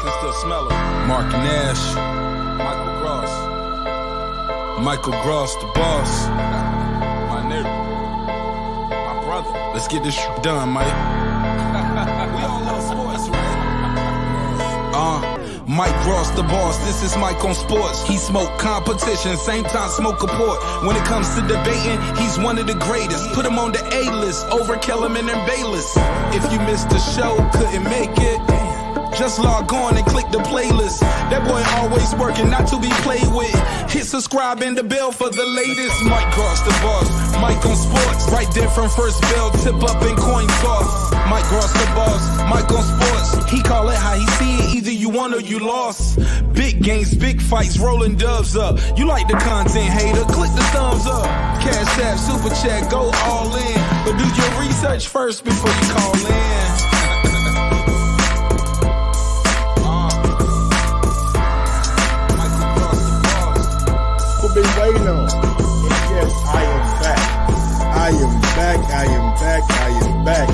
can still smell it. Mark Nash, Michael Gross, the boss. My nigga. My brother. Let's get this shit done, Mike. We all love sports, right? Mike Gross, the boss. This is Mike on sports. He smoke competition, same time smoke a port. When it comes to debating, he's one of the greatest. Put him on the A-list over Kellerman and Bayless. If you missed the show, couldn't make it, just log on and click the playlist. That boy always working, not to be played with. Hit subscribe and the bell for the latest. Mike Gross, the boss. Mike on sports. Right there from first bell, tip up and coin toss. Mike Gross, the boss. Mike on sports. He call it how he see it. Either you won or you lost. Big games, big fights, rolling dubs up. You like the content, hater? Click the thumbs up. Cash app, super chat, go all in. But do your research first before you call in. Been waiting on. And yes, I am back. I am back. I am back. I am back.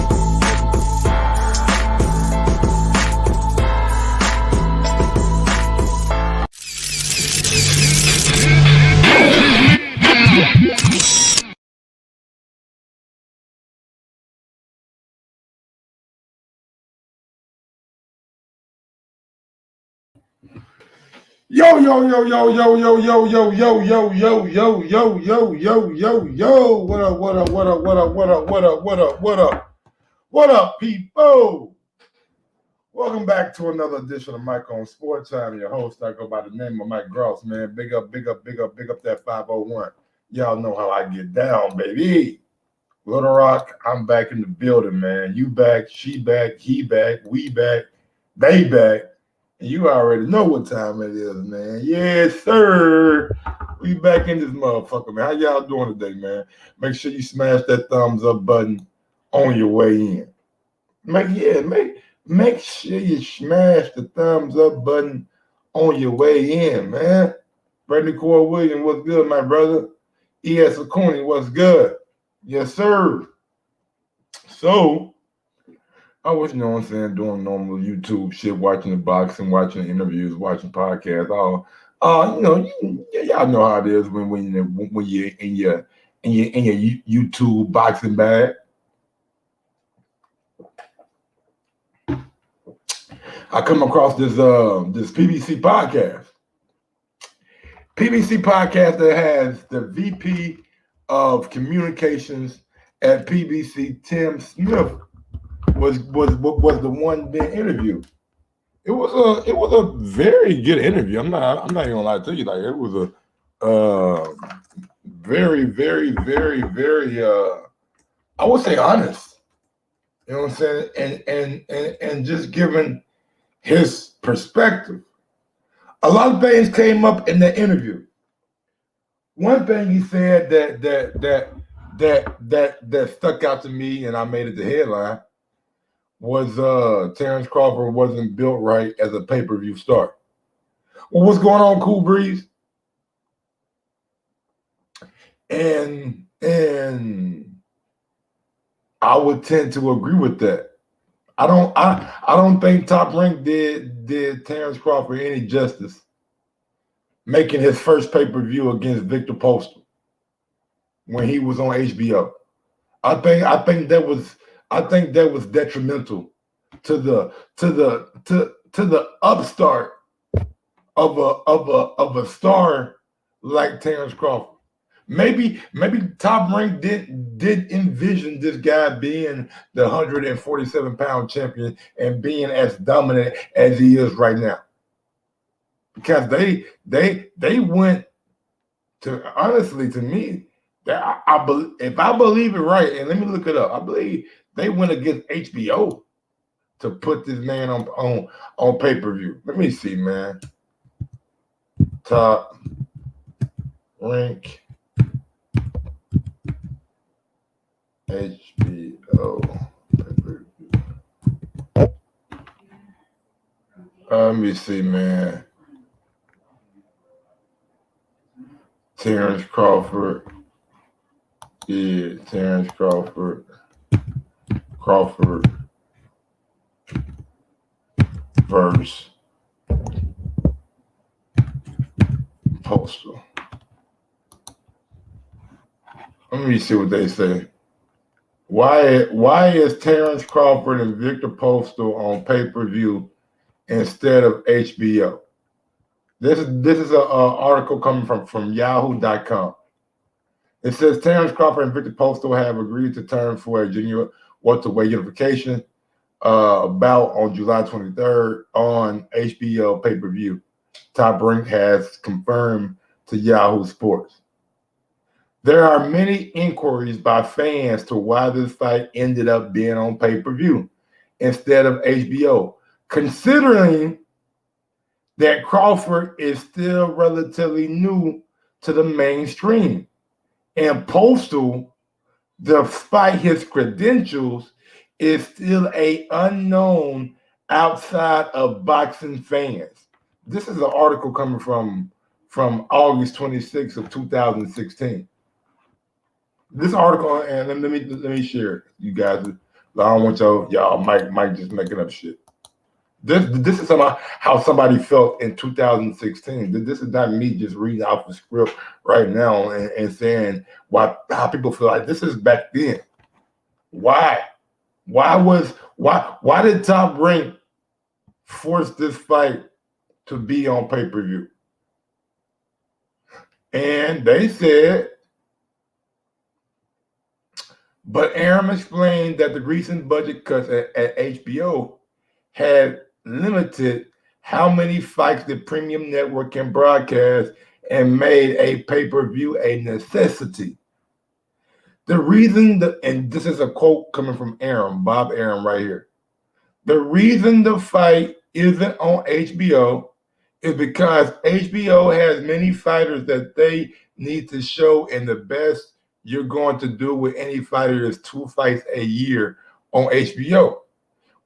Yo, yo, yo, yo, yo, yo, yo, yo, yo, yo, yo, yo, yo, yo, yo, yo, yo. What up, what up, what up, what up, what up, what up, what up, what up? What up, people? Welcome back to another edition of Mike on Sports. I'm your host. I go by the name of Mike Gross, man. Big up, big up, big up, big up that 501. Y'all know how I get down, baby. Little Rock, I'm back in the building, man. You back, she back, he back, we back, they back. You already know what time it is, man. Yes, sir. We back in this motherfucker, man. How y'all doing today, man? Make sure you smash that thumbs up button on your way in. Make sure you smash the thumbs up button on your way in, man. Brandon Core Williams, what's good, my brother? E.S. Acuni, what's good? Yes, sir. So, I was, doing normal YouTube shit, watching the boxing, watching the interviews, watching podcasts. Y'all know how it is when you're in your YouTube boxing bag. I come across this PBC podcast. PBC podcast that has the VP of Communications at PBC, Tim Smith, was the one being interviewed. It was a very good interview. I'm not even gonna lie to you. Like, it was a very, very, very, very I would say honest. You know what I'm saying? And just giving his perspective. A lot of things came up in the interview. One thing he said that stuck out to me, and I made it the headline, was Terrence Crawford wasn't built right as a pay-per-view star. Well, what's going on, Cool Breeze? And I would tend to agree with that. I don't think Top Rank did Terrence Crawford any justice making his first pay-per-view against Victor Postal when he was on HBO. I think that was detrimental to the upstart of a star like Terrence Crawford. Maybe Top Rank did envision this guy being the 147-pound champion and being as dominant as he is right now. Because they went to, honestly, to me, that if I believe it right, and let me look it up, I believe they went against HBO to put this man on pay-per-view. Let me see, man. Top Rank HBO. Let me see, man. Terrence Crawford. Yeah, Terrence Crawford. Crawford versus Postal. Let me see what they say. Why is Terrence Crawford and Victor Postal on pay-per-view instead of HBO? This is an article coming from Yahoo.com. It says Terrence Crawford and Victor Postal have agreed to terms for a junior welterweight unification bout on July 23rd on HBO pay-per-view. Top Rank has confirmed to Yahoo Sports. There are many inquiries by fans to why this fight ended up being on pay-per-view instead of HBO, considering that Crawford is still relatively new to the mainstream. And Postal, despite his credentials, is still an unknown outside of boxing fans. This is an article coming from August 26th of 2016. This article, and let me share it, you guys. I don't want y'all might just making up shit. This is how somebody felt in 2016. This is not me just reading off the script right now and saying how people feel like this is back then. Why did Top Rank force this fight to be on pay-per-view? And they said, but Arum explained that the recent budget cuts at HBO had limited how many fights the premium network can broadcast and made a pay-per-view a necessity. The reason and this is a quote coming from Arum, Bob Arum right here. The reason the fight isn't on HBO is because HBO has many fighters that they need to show, and the best you're going to do with any fighter is 2 fights a year on HBO.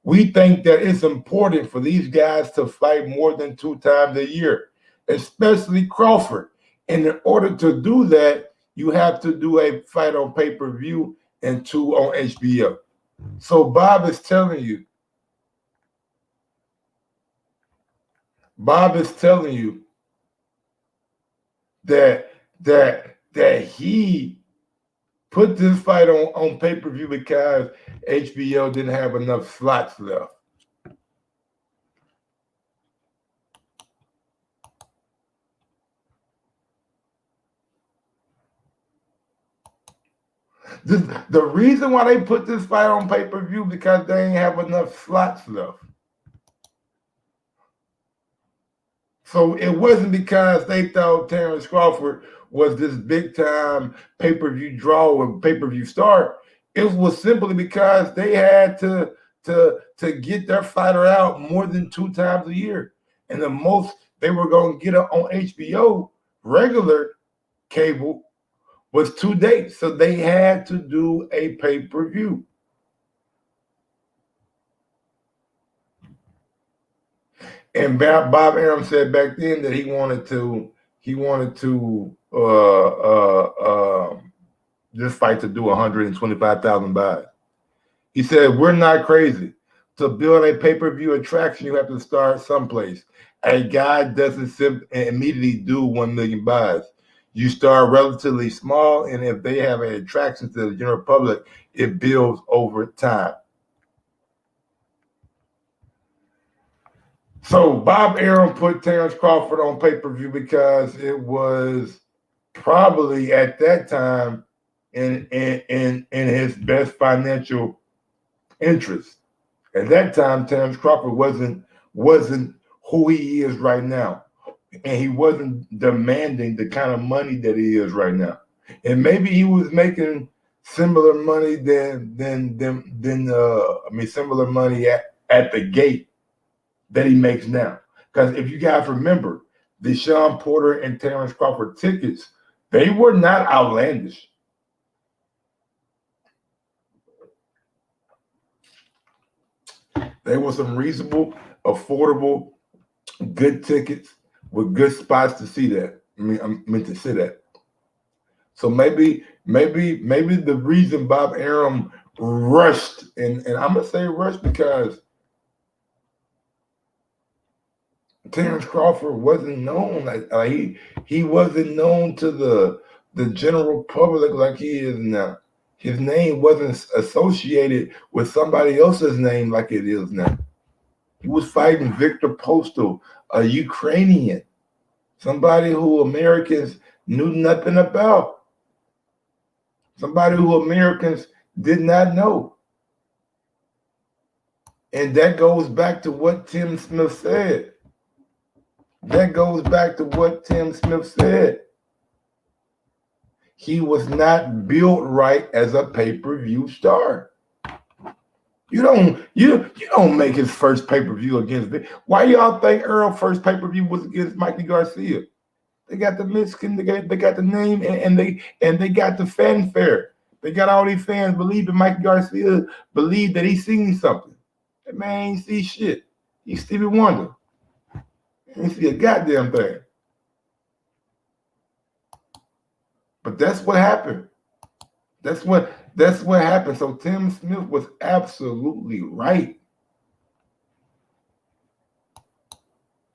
We think that it's important for these guys to fight more than 2 times a year, especially Crawford. And in order to do that, you have to do a fight on pay-per-view and 2 on HBO. So Bob is telling you that he put this fight on pay-per-view because HBO didn't have enough slots left. The reason why they put this fight on pay-per-view because they ain't have enough slots left. So it wasn't because they thought Terrence Crawford was this big-time pay-per-view draw or pay-per-view star. It was simply because they had to get their fighter out more than 2 times a year. And the most they were going to get on HBO, regular cable, was 2 dates. So they had to do a pay-per-view. And Bob Arum said back then that he wanted to this fight to do 125,000 buys. He said, we're not crazy. To build a pay-per-view attraction, you have to start someplace. A guy doesn't immediately do 1 million buys. You start relatively small, and if they have an attraction to the general public, it builds over time. So Bob Arum put Terrence Crawford on pay-per-view because it was probably at that time in his best financial interest. At that time, Terrence Crawford wasn't who he is right now, and he wasn't demanding the kind of money that he is right now. And maybe he was making similar money similar money at the gate that he makes now. Because if you guys remember, the Sean Porter and Terrence Crawford tickets, they were not outlandish. They were some reasonable, affordable, good tickets with good spots to see that. I mean to see that. So maybe the reason Bob Arum rushed, and I'm gonna say rushed because Terrence Crawford wasn't known he wasn't known to the general public like he is now. His name wasn't associated with somebody else's name like it is now. He was fighting Victor Postal, a Ukrainian, somebody who Americans knew nothing about, somebody who Americans did not know. And that goes back to what Tim Smith said. That goes back to what Tim Smith said. He was not built right as a pay-per-view star. You don't make his first pay-per-view against. Why y'all think Earl's first pay-per-view was against Mikey Garcia? They got the Mexican, they got the name, and they got the fanfare. They got all these fans believing Mikey Garcia believed that he seen something. That man ain't see shit. He's Stevie Wonder. He ain't see a goddamn thing. But that's what happened. That's what happened. So Tim Smith was absolutely right.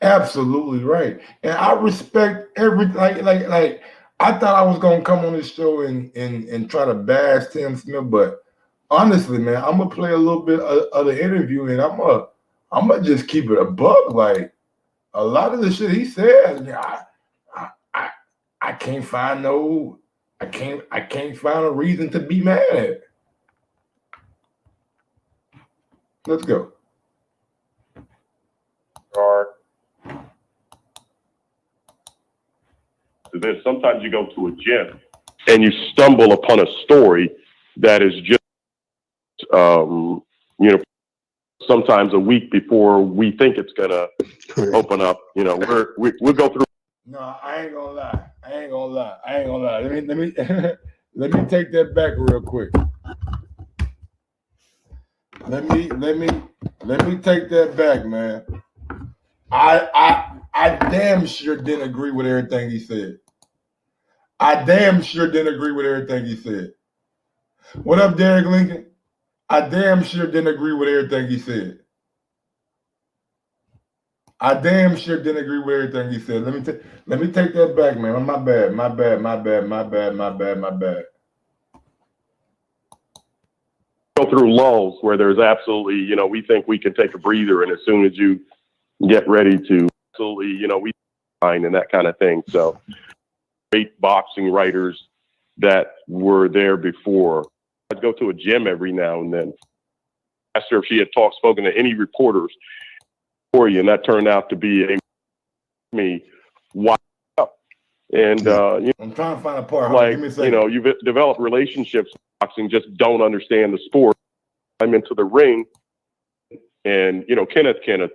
Absolutely right. And I respect every like I thought I was gonna come on this show and try to bash Tim Smith, but honestly, man, I'm gonna play a little bit of the interview and I'm gonna just keep it a buck. Like a lot of the shit he said, I can't find I can't find a reason to be mad at it. Let's go. There's sometimes you go to a gym and you stumble upon a story that is just, sometimes a week before we think it's gonna open up. We'll go through. No, I ain't gonna lie. Let me take that back real quick. Let me take that back, man. I damn sure didn't agree with everything he said. I damn sure didn't agree with everything he said. What up, Derek Lincoln? I damn sure didn't agree with everything he said. I damn sure didn't agree with everything he said. Let me take that back, man. My bad. Go through lulls where there's absolutely, we think we can take a breather, and as soon as you get ready to, absolutely, we fine and that kind of thing. So great boxing writers that were there before. I'd go to a gym every now and then. I asked her if she had spoken to any reporters for you, and that turned out to be me. Wow. And I'm trying to find a part. Like, give me a second. You've developed relationships with boxing, just don't understand the sport. I'm into the ring, and Kenneth can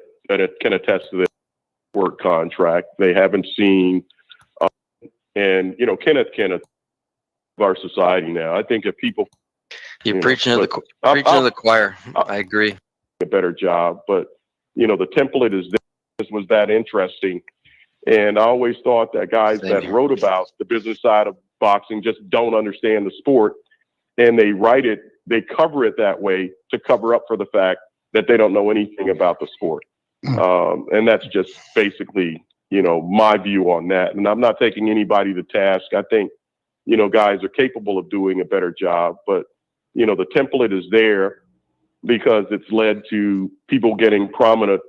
attest to this work contract. They haven't seen, and Kenneth can attest to our society now. I think if people, you're preaching to the choir. I agree. A better job, but the template is this was that interesting, and I always thought that guys that wrote about the business side of boxing just don't understand the sport, and they cover it that way to cover up for the fact that they don't know anything about the sport. And that's just basically, my view on that. And I'm not taking anybody to task. I think, guys are capable of doing a better job, but, the template is there because it's led to people getting prominent,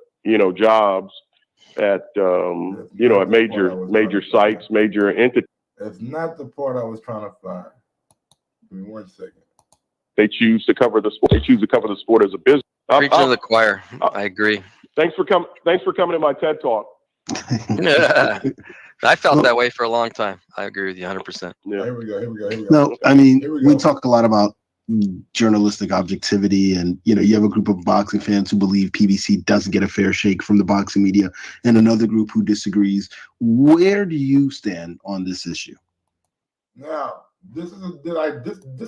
jobs at, at major sites, major entities. That's not the part I was trying to find. Give me 1 second. They choose to cover the sport. They choose to cover the sport as a business. Preaching to the choir. I agree. Thanks for coming to my TED Talk. I felt that way for a long time. I agree with you 100%. Yeah. Here we go. No, I mean, we talk a lot about journalistic objectivity, and you have a group of boxing fans who believe PBC doesn't get a fair shake from the boxing media, and another group who disagrees. Where do you stand on this issue? Now, this is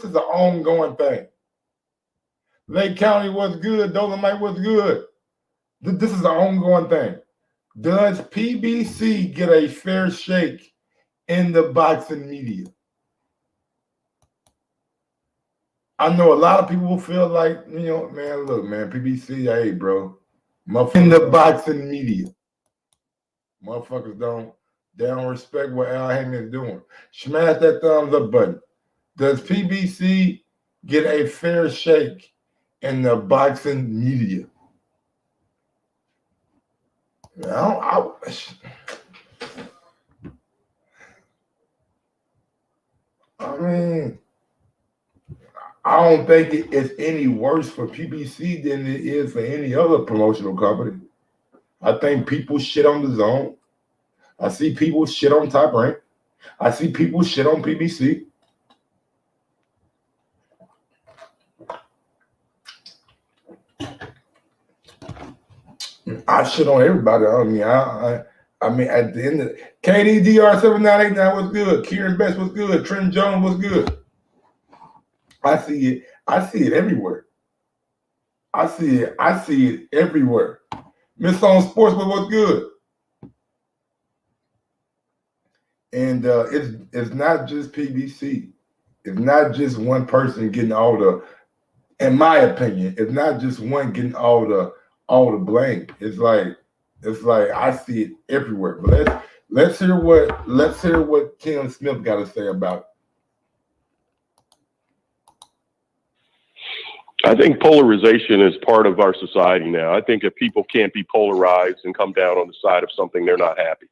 an ongoing thing. Lake County was good. Dolomite was good. This is an ongoing thing. Does PBC get a fair shake in the boxing media? I know a lot of people feel like, man, look, man, PBC, hey, bro, in the boxing media. Motherfuckers don't respect what Al Heyman is doing. Smash that thumbs up button. Does PBC get a fair shake in the boxing media? I mean, I don't think it's any worse for PBC than it is for any other promotional company. I think people shit on the Zone. I see people shit on Top Rank. I see people shit on PBC. I shit on everybody. I mean, at the end of it, KDDR7989 was good. Kieran Best was good. Trent Jones was good. I see it. I see it everywhere. I see it everywhere. Miss on Sports was good. And it's not just PBC. It's not just one person getting all the, in my opinion, it's not just one getting all the blame. It's like I see it everywhere. But let's hear what Tim Smith got to say about it. I think polarization is part of our society now. I think if people can't be polarized and come down on the side of something, they're not happy.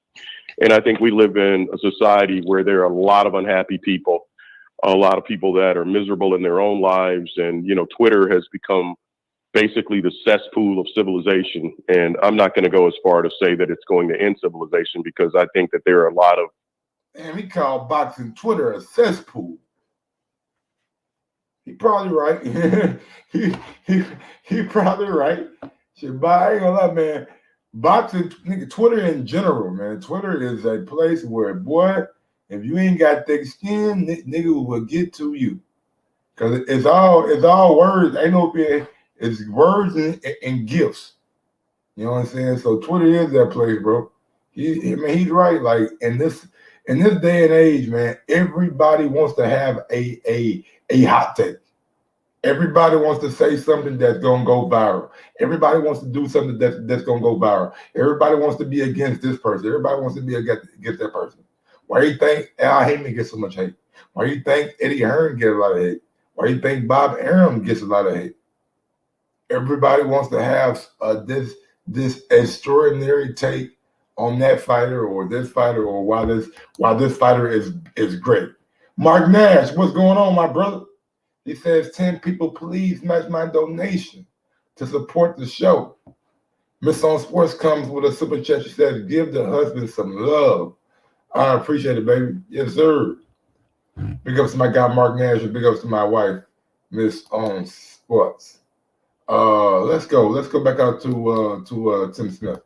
And I think we live in a society where there are a lot of unhappy people, a lot of people that are miserable in their own lives. And, you know, Twitter has become basically the cesspool of civilization. And I'm not going to go as far to say that it's going to end civilization, because I think that there are a lot of... And he called boxing Twitter a cesspool. He probably right. he probably right. Shit, but I ain't gonna lie, man. Boxing, nigga, Twitter in general, man. Twitter is a place where, boy, if you ain't got thick skin, nigga will get to you. Cause it's all words. Ain't no being. It's words and gifts. You know what I'm saying? So Twitter is that place, bro. He's right. Like in this day and age, man, everybody wants to have a hot take. Everybody wants to say something that's gonna go viral. Everybody wants to do something that's gonna go viral. Everybody wants to be against this person. Everybody wants to be against that person. Why do you think Al Heyman gets so much hate? Why do you think Eddie Hearn gets a lot of hate? Why do you think Bob Arum gets a lot of hate? Everybody wants to have this extraordinary take on that fighter or this fighter, or why this fighter is great. Mark Nash, what's going on, my brother? He says, 10 people, please match my donation to support the show. Miss on Sports comes with a super chat. She says, give the husband some love. I appreciate it, baby. Yes, sir. Big ups to my guy, Mark Nash, and big ups to my wife, Miss on Sports. Let's go back out to Tim Smith.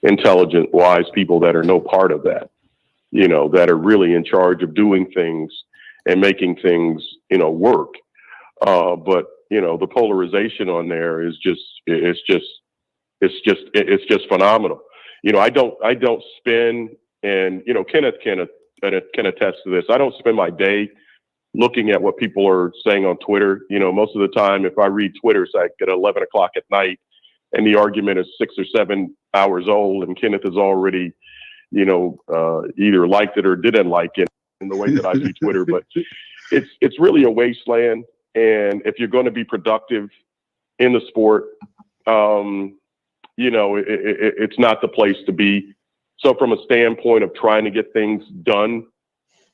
Intelligent, wise people that are no part of that, you know, that are really in charge of doing things and making things, you know, work. But, you know, the polarization on there is it's just phenomenal. You know, I don't spend, and, you know, Kenneth can attest to this. I don't spend my day looking at what people are saying on Twitter. You know, most of the time, if I read Twitter, it's like at 11 o'clock at night, and the argument is 6 or 7 hours old, and Kenneth has already, you know, either liked it or didn't like it in the way that I view Twitter. But it's really a wasteland. And if you're going to be productive in the sport, you know, it's not the place to be. So from a standpoint of trying to get things done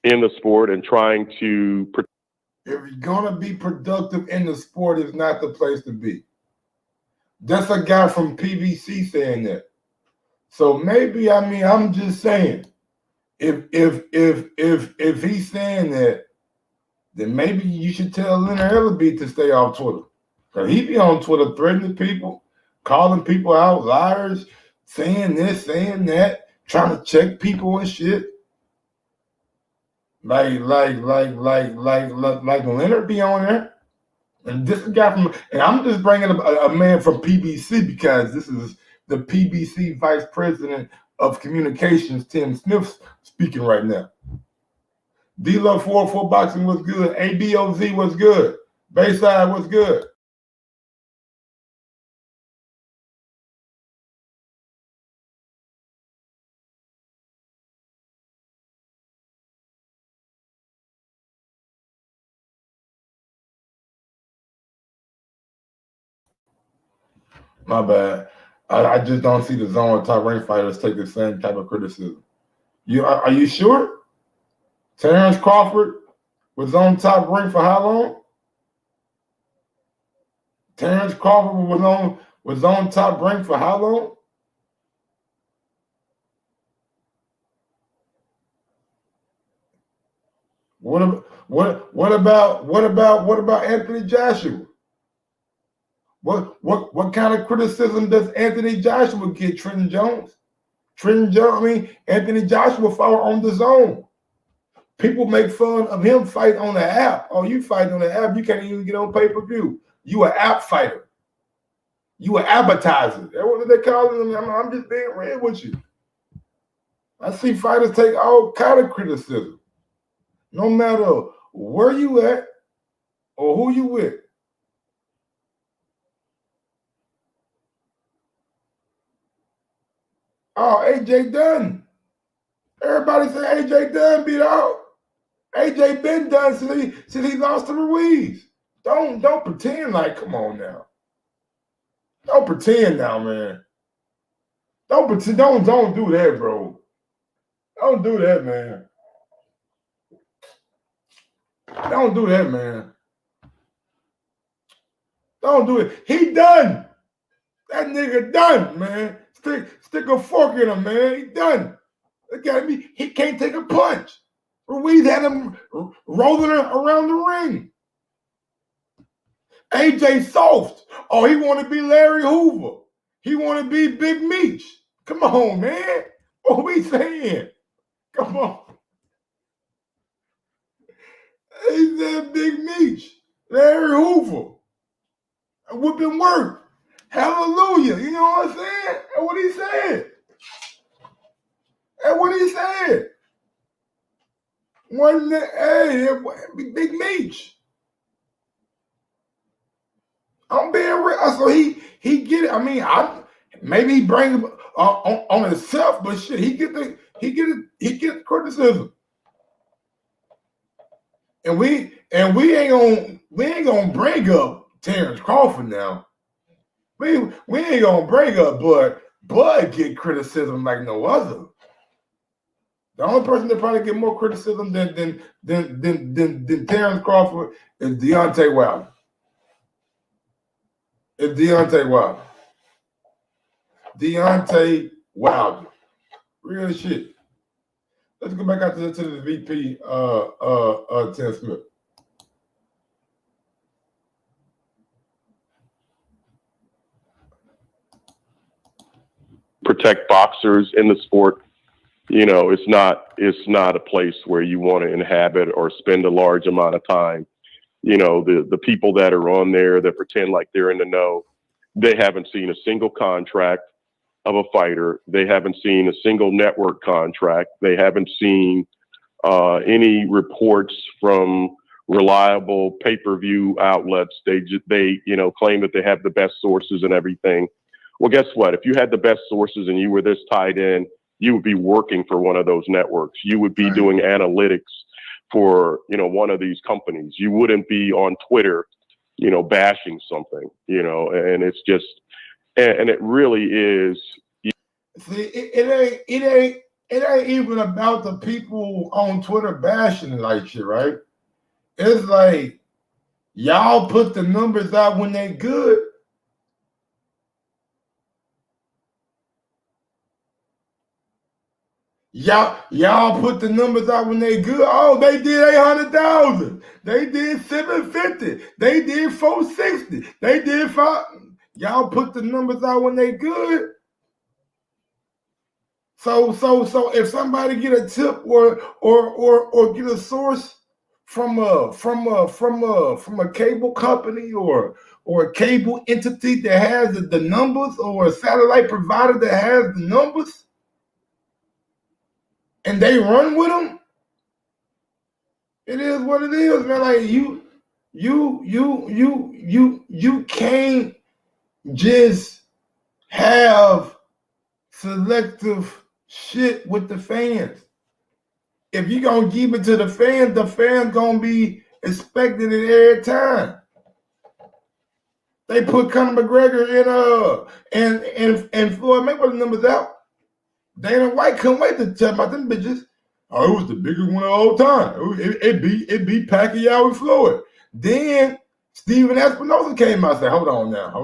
in the sport and trying to... If you're going to be productive in the sport, it's not the place to be. That's a guy from PBC saying that. So maybe, I mean, I'm just saying, if he's saying that, then maybe you should tell Leonard Ellaby to stay off Twitter. Because he be on Twitter threatening people, calling people out liars, saying this, saying that, trying to check people and shit. Like Leonard be on there. And this guy from, and I'm just bringing a man from PBC because this is the PBC Vice President of Communications, Tim Smith, speaking right now. D-Love 404 Boxing was good. ABOZ was good. Bayside was good. My bad. I just don't see the zone top ranked fighters take the same type of criticism. Are you sure? Terrence Crawford was on top rank for how long? Terrence Crawford was on top rank for how long? What about Anthony Joshua? What kind of criticism does Anthony Joshua get? Trenton Jones? Anthony Joshua fought on the zone. People make fun of him fight on the app. Oh, you fight on the app, you can't even get on pay-per-view. You an app fighter. You an appetizer. That's what they call him. I'm just being real with you. I see fighters take all kind of criticism. No matter where you at or who you with. Oh, AJ Dunn. Everybody say AJ Dunn beat out. AJ been done since he lost to Ruiz. Don't pretend like, come on now. Don't pretend now, man. Don't pretend. Don't do that, bro. Don't do that, man. Don't do that, man. Don't do it. He done. That nigga done, man. Stick a fork in him, man. He done. Look at me. He can't take a punch. Ruiz had him rolling around the ring. AJ soft. Oh, he want to be Larry Hoover. He want to be Big Meech. Come on, man. What we saying? Come on. He said Big Meech. Larry Hoover. Whooping work. Hallelujah. You know what I'm saying? That's what he said. That's what he said. Wasn't it? Hey, Big Meech. I'm being real. So he get it. I mean, maybe he bring him on himself, but shit, he get the criticism. And we ain't gonna bring up Terrence Crawford now. We ain't gonna bring up Bud get criticism like no other. The only person that probably get more criticism than Terrence Crawford is Deontay Wilder. It's Deontay Wilder. Deontay Wilder. Real shit. Let's go back out to the VP Tim Smith. Protect boxers in the sport. You know, it's not a place where you want to inhabit or spend a large amount of time. You know, the people that are on there that pretend like they're in the know, they haven't seen a single contract of a fighter. They haven't seen a single network contract. They haven't seen any reports from reliable pay-per-view outlets. They claim that they have the best sources and everything. Well, guess what? If you had the best sources and you were this tied in, you would be working for one of those networks. You would be doing analytics for, one of these companies. You wouldn't be on Twitter, bashing something, and it's just, and it really is. See, it ain't even about the people on Twitter bashing like shit, right? It's like, y'all put the numbers out when they good. Y'all put the numbers out when they good. Oh, they did 800,000. They did 750. They did 460. They did 5. Y'all put the numbers out when they good. So if somebody get a tip or get a source from a cable company or a cable entity that has the numbers, or a satellite provider that has the numbers, and they run with them, it is what it is, man. Like you can't just have selective shit with the fans. If you're gonna give it to the fans gonna be expecting it every time. They put Conor McGregor and Floyd Mayweather numbers out. Dana White couldn't wait to tell about them bitches. Oh, it was the biggest one of all time. It beat Pacquiao and Floyd. Then Steven Espinosa came out and said, hold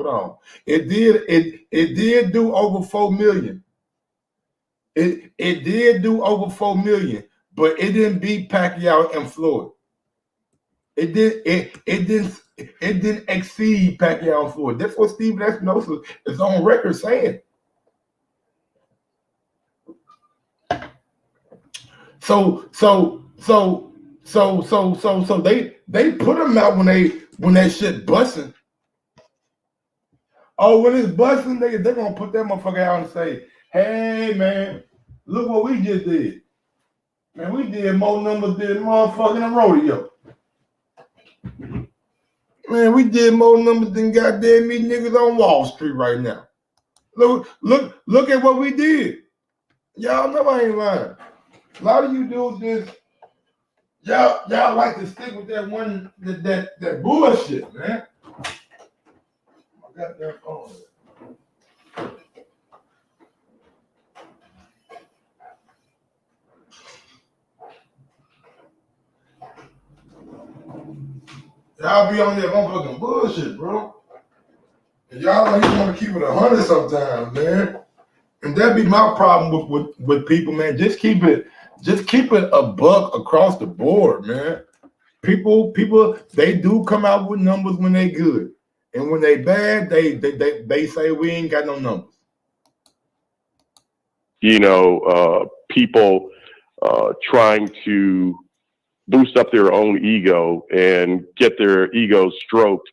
on. It did do over 4 million. It did do over 4 million, but it didn't beat Pacquiao and Floyd. It didn't exceed Pacquiao and Floyd. That's what Steven Espinosa is on record saying. So they put them out when that shit busting. Oh, when it's busting, they're gonna put that motherfucker out and say, hey man, look what we just did. Man, we did more numbers than motherfucking rodeo. Man, we did more numbers than goddamn me niggas on Wall Street right now. Look at what we did. Y'all know I ain't lying. A lot of you dudes just y'all like to stick with that one that bullshit, man. I got that phone. Y'all be on that motherfucking bullshit, bro. And y'all don't even want to keep it 100 sometimes, man. And that'd be my problem with people, man. Just keep it a buck across the board, man. People, they do come out with numbers when they good. And when they bad, they say we ain't got no numbers. You know, people trying to boost up their own ego and get their ego stroked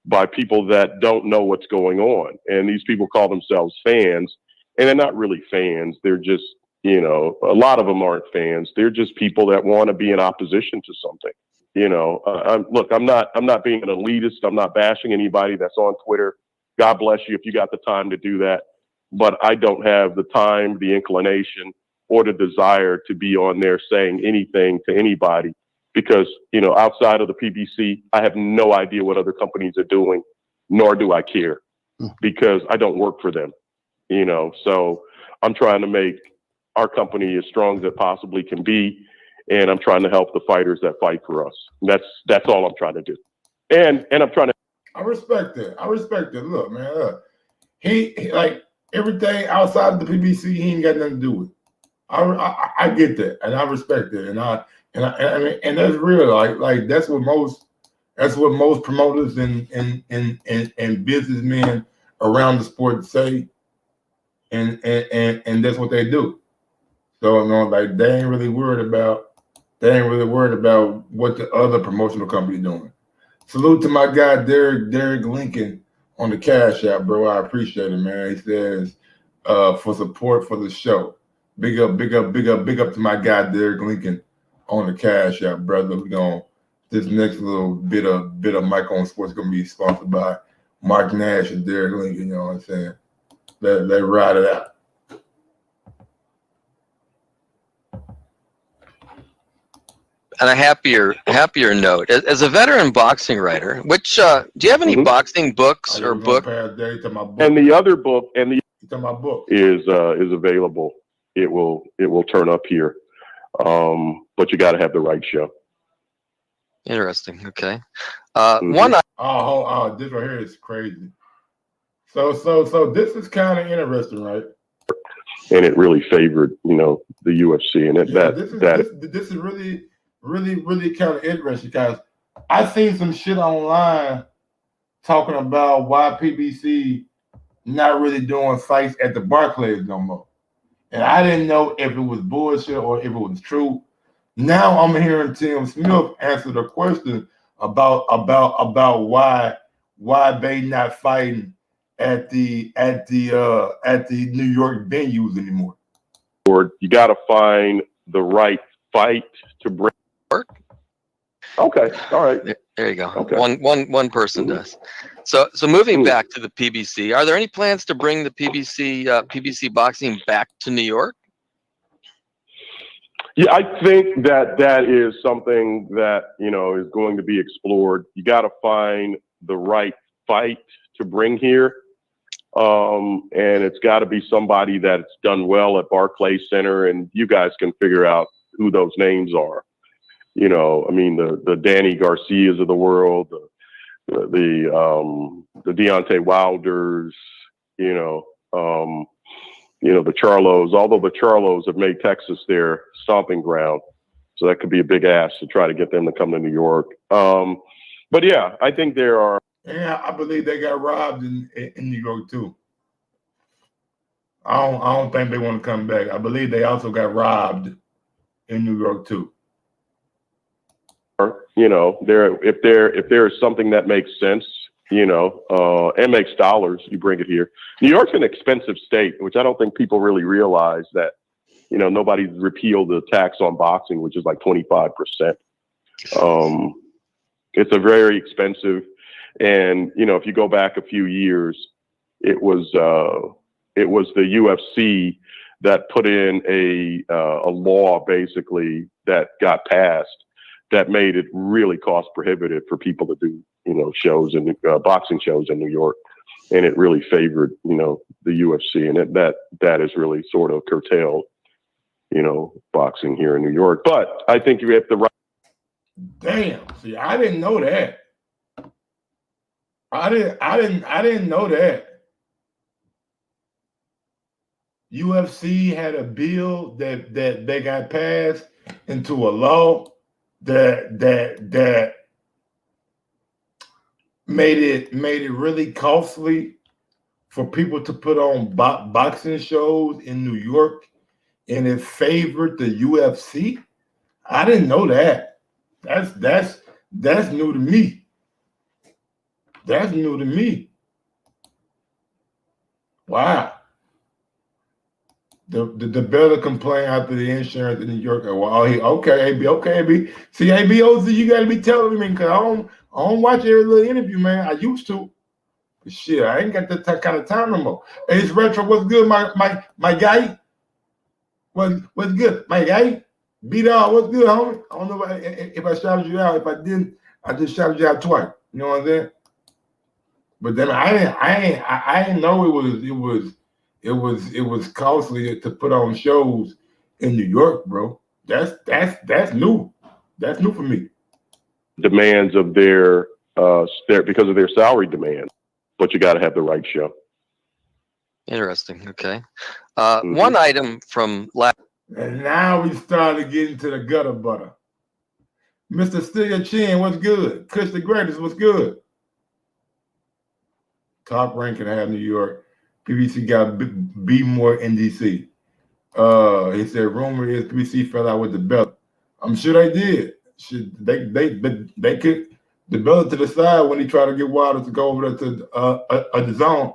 by people that don't know what's going on. And these people call themselves fans, and they're not really fans. They're just, you know, a lot of them aren't fans. They're just people that want to be in opposition to something. You know, I'm not being an elitist. I'm not bashing anybody that's on Twitter. God bless you if you got the time to do that. But I don't have the time, the inclination, or the desire to be on there saying anything to anybody because, you know, outside of the PBC, I have no idea what other companies are doing, nor do I care because I don't work for them, you know. So I'm trying to make our company as strong as it possibly can be. And I'm trying to help the fighters that fight for us. That's all I'm trying to do. And I'm trying to. I respect it. Look, man, he like everything outside of the PBC, he ain't got nothing to do with. I get that, and I respect it, and I mean that's real. Like that's what most promoters and businessmen around the sport say, and that's what they do. So you know, like they ain't really worried about what the other promotional company doing. Salute to my guy Derek Lincoln on the Cash App, bro. I appreciate it, man. He says for support for the show. Big up to my guy Derek Lincoln on the Cash App, brother. We going this next little bit of Mike on Sports gonna be sponsored by Mark Nash and Derek Lincoln. You know what I'm saying? Let ride it out. On a happier note, as a veteran boxing writer, which do you have any boxing books or book? And the other book is available. It will turn up here, but you got to have the right show. Interesting. Okay. One. This right here is crazy. So this is kind of interesting, right? And it really favored, you know, the UFC, and this is really kind of interesting because I seen some shit online talking about why PBC not really doing fights at the Barclays no more. And I didn't know if it was bullshit or if it was true. Now I'm hearing Tim Smith answer the question about why they not fighting at the New York venues anymore. You got to find the right fight to bring. Okay, all right. There you go. Okay. One person does. So moving back to the PBC, are there any plans to bring the PBC boxing back to New York? Yeah, I think that is something that, you know, is going to be explored. You got to find the right fight to bring here. And it's got to be somebody that's done well at Barclays Center, and you guys can figure out who those names are. You know, I mean, the Danny Garcias of the world, the Deontay Wilders, the Charlos, although the Charlos have made Texas their stomping ground. So that could be a big ask to try to get them to come to New York. But yeah, I think there are. Yeah, I believe they got robbed in New York too. I don't think they want to come back. I believe they also got robbed in New York too. If there is something that makes sense, and makes dollars, you bring it here. New York's an expensive state, which I don't think people really realize that. Nobody's repealed the tax on boxing, which is like 25%. It's a very expensive, and if you go back a few years, it was the UFC that put in a law basically that got passed that made it really cost prohibitive for people to do shows and boxing shows in New York, and it really favored the UFC, and that is really sort of curtailed boxing here in New York. But I think you have the right. Damn. See, I didn't know that. I didn't know that. UFC had a bill that they got passed into a law that made it really costly for people to put on boxing shows in New York, and it favored the UFC. I didn't know that. That's new to me. That's new to me. Wow. The better complain after the insurance in New York. Okay, AB. See, ABOZ, you got to be telling me, because I don't watch every little interview, man. I used to. But shit, I ain't got that kind of time no more. Hey, it's Retro. What's good, my guy? What's good, my guy? B-Dog, what's good, homie? I don't know if I shouted you out. If I didn't, I just shouted you out twice. You know what I'm saying? But then I didn't know it was costly to put on shows in New York, bro. That's new. That's new for me. Demands of their because of their salary demands, but you got to have the right show. Interesting. Okay. One item from last. And now we started getting to the gutter butter. Mr. Steer Chin, what's good? Kush the Greatest, what's good? Top ranking out New York. PBC got B more in DC. He said rumor is PBC fell out with the belt. I'm sure they did. They kicked the belt to the side when he tried to get Wilder to go over there to the zone.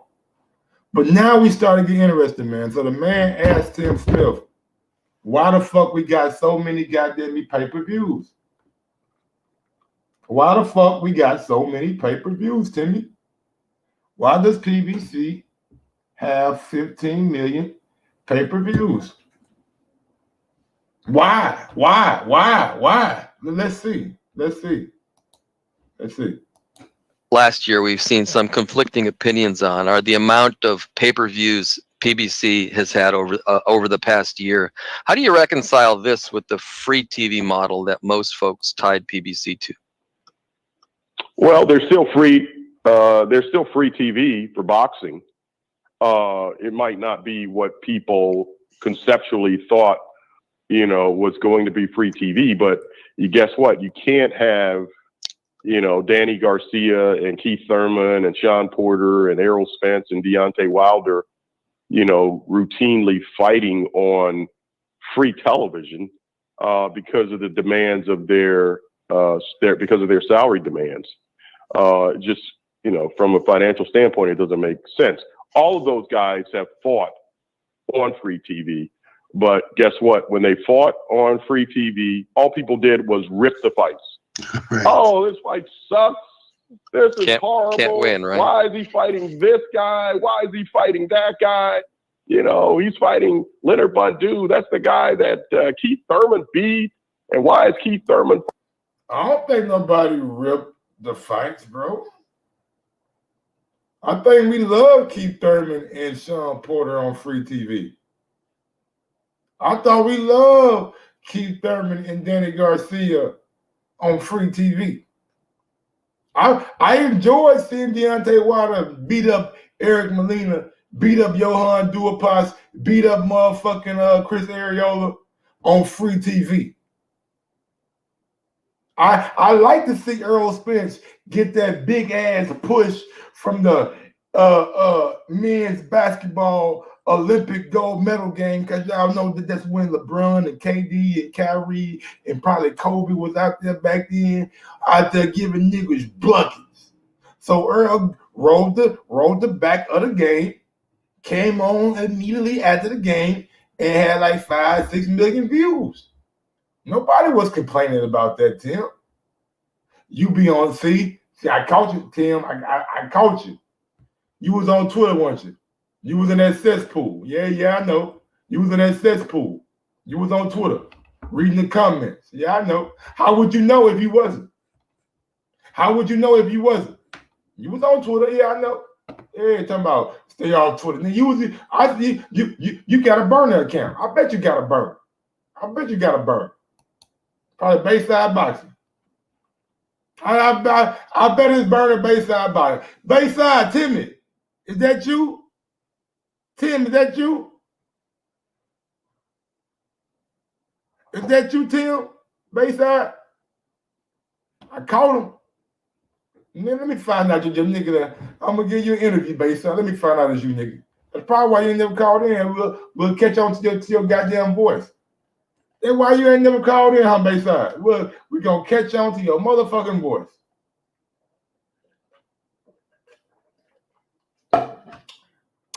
But now we started getting interested, man. So the man asked Tim Smith, why the fuck we got so many goddamn pay-per-views? Why the fuck we got so many pay-per-views, Timmy? Why does PBC have 15 million pay-per-views? Why? Let's see. Last year, we've seen some conflicting opinions on are the amount of pay-per-views PBC has had over the past year. How do you reconcile this with the free TV model that most folks tied PBC to? Well, there's still free. There's still free TV for boxing. It might not be what people conceptually thought, was going to be free TV, but guess what? You can't have, Danny Garcia and Keith Thurman and Sean Porter and Errol Spence and Deontay Wilder, routinely fighting on free television because of the demands of their salary demands. Just, from a financial standpoint, it doesn't make sense. All of those guys have fought on free TV, but guess what? When they fought on free TV, all people did was rip the fights. Right. Oh, this fight sucks. This is horrible. Can't win, right? Why is he fighting this guy? Why is he fighting that guy? He's fighting Leonard Bundu. That's the guy that Keith Thurman beat. And why is Keith Thurman? I don't think nobody ripped the fights, bro. I think we love Keith Thurman and Sean Porter on free TV. I thought we loved Keith Thurman and Danny Garcia on free TV. I enjoyed seeing Deontay Wilder beat up Eric Molina, beat up Johan Duhaupas, beat up motherfucking Chris Arreola on free TV. I like to see Earl Spence get that big ass push from the men's basketball Olympic gold medal game, because y'all know that that's when LeBron and KD and Kyrie and probably Kobe was out there back then, out there giving niggas buckets. So Earl rolled the back of the game, came on immediately after the game, and had like 5-6 million views. Nobody was complaining about that, Tim. You be on, see, I caught you, Tim. I caught you. You was on Twitter, weren't you? You was in that cesspool. Yeah, I know. You was in that cesspool. You was on Twitter, reading the comments. Yeah, I know. How would you know if you wasn't? How would you know if you wasn't? You was on Twitter. Yeah, I know. Yeah, talking about stay on Twitter. Now you got a burner account. I bet you got a burner. Probably Bayside Boxing. I bet it's burner Bayside Boxing. Bayside, Timmy, is that you? Tim, is that you? Is that you, Tim? Bayside? I caught him. Man, let me find out you're nigga that I'm gonna give you an interview, Bayside. Let me find out it's you, nigga. That's probably why you ain't never called in. We'll catch on to your goddamn voice. That's why you ain't never called in, huh, Bayside? We're gonna catch on to your motherfucking voice.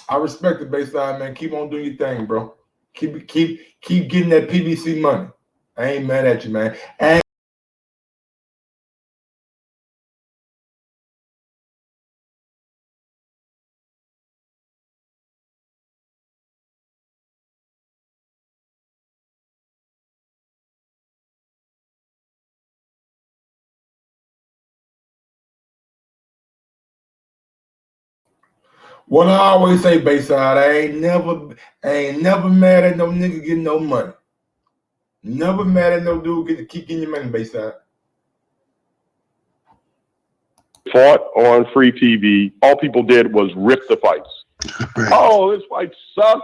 I respect the Bayside, man. Keep on doing your thing, bro. Keep getting that PBC money. I ain't mad at you, man. What I always say, Bayside, I ain't never mad at no nigga getting no money. Never mad at no dude keep getting your money, Bayside. Fought on free TV. All people did was rip the fights. Right. Oh, this fight sucks.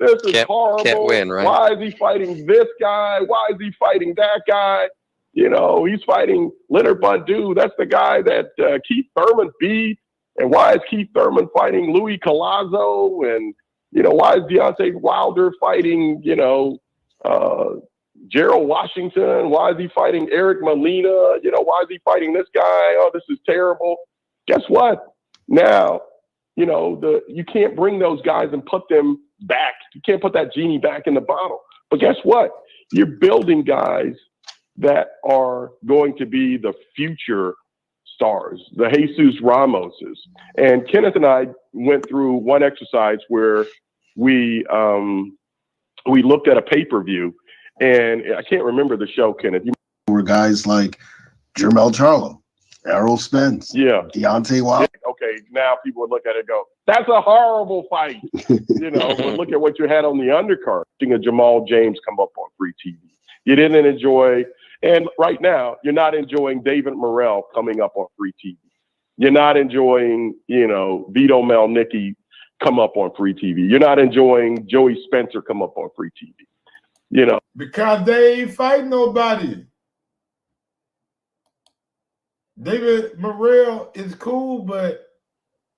This is horrible. Can't win, right? Why is he fighting this guy? Why is he fighting that guy? You know, he's fighting Leonard Bundu. That's the guy that Keith Thurman beat. And why is Keith Thurman fighting Louis Collazo? And, you know, why is Deontay Wilder fighting, you know, Gerald Washington? Why is he fighting Eric Molina? You know, why is he fighting this guy? Oh, this is terrible. Guess what? Now, you know, you can't bring those guys and put them back. You can't put that genie back in the bottle. But guess what? You're building guys that are going to be the future stars, the Jesus Ramoses. And Kenneth and I went through one exercise where we looked at a pay-per-view, and I can't remember the show, Kenneth. Were guys like Jermell Charlo, Errol Spence, Deontay Wilder. Okay, now people would look at it and go, that's a horrible fight. You know, but look at what you had on the undercard. Seeing a Jamal James come up on free TV. You didn't enjoy. And right now, you're not enjoying David Morrell coming up on free TV. You're not enjoying, you know, Vito Malnicki come up on free TV. You're not enjoying Joey Spencer come up on free TV. You know, because they ain't fighting nobody. David Morrell is cool, but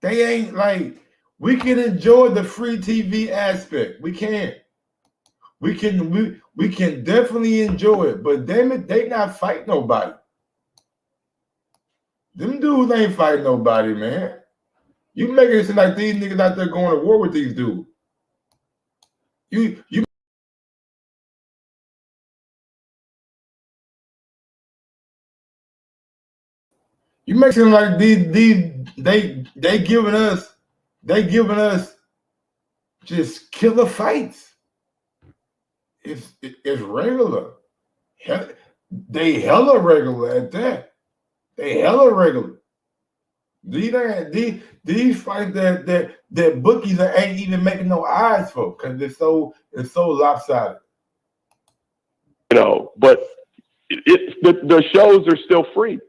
they ain't like, we can enjoy the free TV aspect. We can. We can definitely enjoy it, but damn it, they not fighting nobody. Them dudes ain't fighting nobody, man. You making it seem like these niggas out there going to war with these dudes. You make it seem like they giving us just killer fights. It's regular. They hella regular at that. They hella regular. These fights that bookies ain't even making no eyes for because it's so lopsided. But the shows are still free.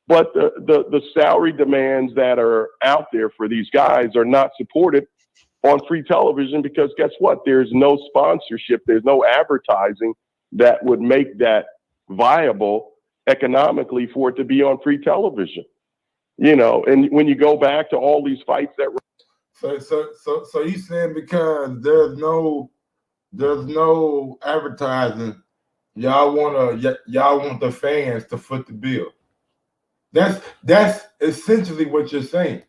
But the salary demands that are out there for these guys are not supported on free television because guess what? There's no sponsorship. There's no advertising that would make that viable economically for it to be on free television. And when you go back to all these fights that were so you saying because there's no advertising, y'all want the fans to foot the bill. That's essentially what you're saying.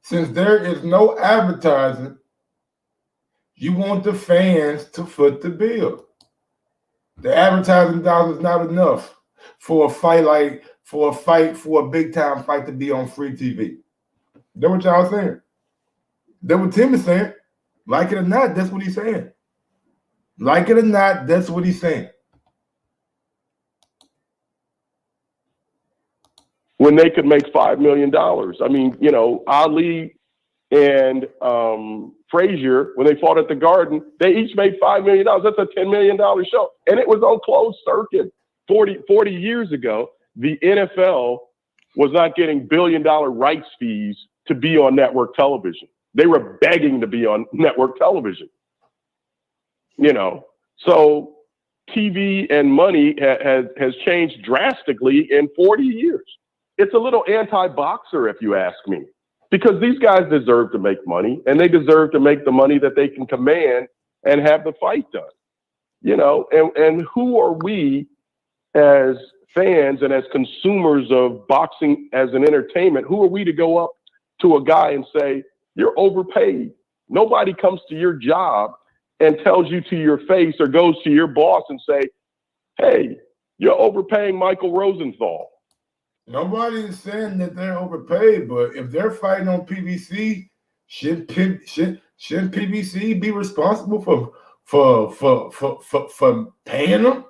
Since there is no advertising, you want the fans to foot the bill. The advertising dollars is not enough for a big time fight to be on free TV. That's what y'all saying. That's what Tim is saying. Like it or not, that's what he's saying. Like it or not, that's what he's saying. When they could make $5 million. I mean, Ali and Frazier, when they fought at the Garden, they each made $5 million. That's a $10 million show. And it was on closed circuit 40 years ago. The NFL was not getting billion-dollar rights fees to be on network television. They were begging to be on network television. So TV and money has changed drastically in 40 years. It's a little anti-boxer, if you ask me, because these guys deserve to make money and they deserve to make the money that they can command and have the fight done, and who are we as fans and as consumers of boxing as an entertainment? Who are we to go up to a guy and say, you're overpaid? Nobody comes to your job and tells you to your face or goes to your boss and say, hey, you're overpaying Michael Rosenthal. Nobody is saying that they're overpaid, but if they're fighting on PBC, shouldn't PBC be responsible for paying them?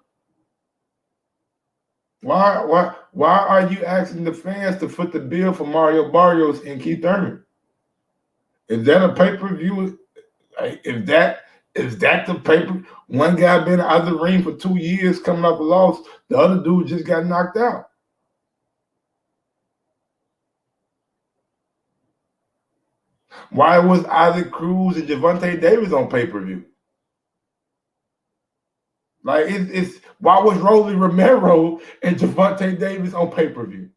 Why are you asking the fans to foot the bill for Mario Barrios and Keith Thurman? Is that a pay-per-view? Is that the paper? One guy been out of the ring for 2 years coming up a loss. The other dude just got knocked out. Why was Isaac Cruz and Gervonta Davis on pay-per-view? Like it's why was Rolly Romero and Gervonta Davis on pay-per-view?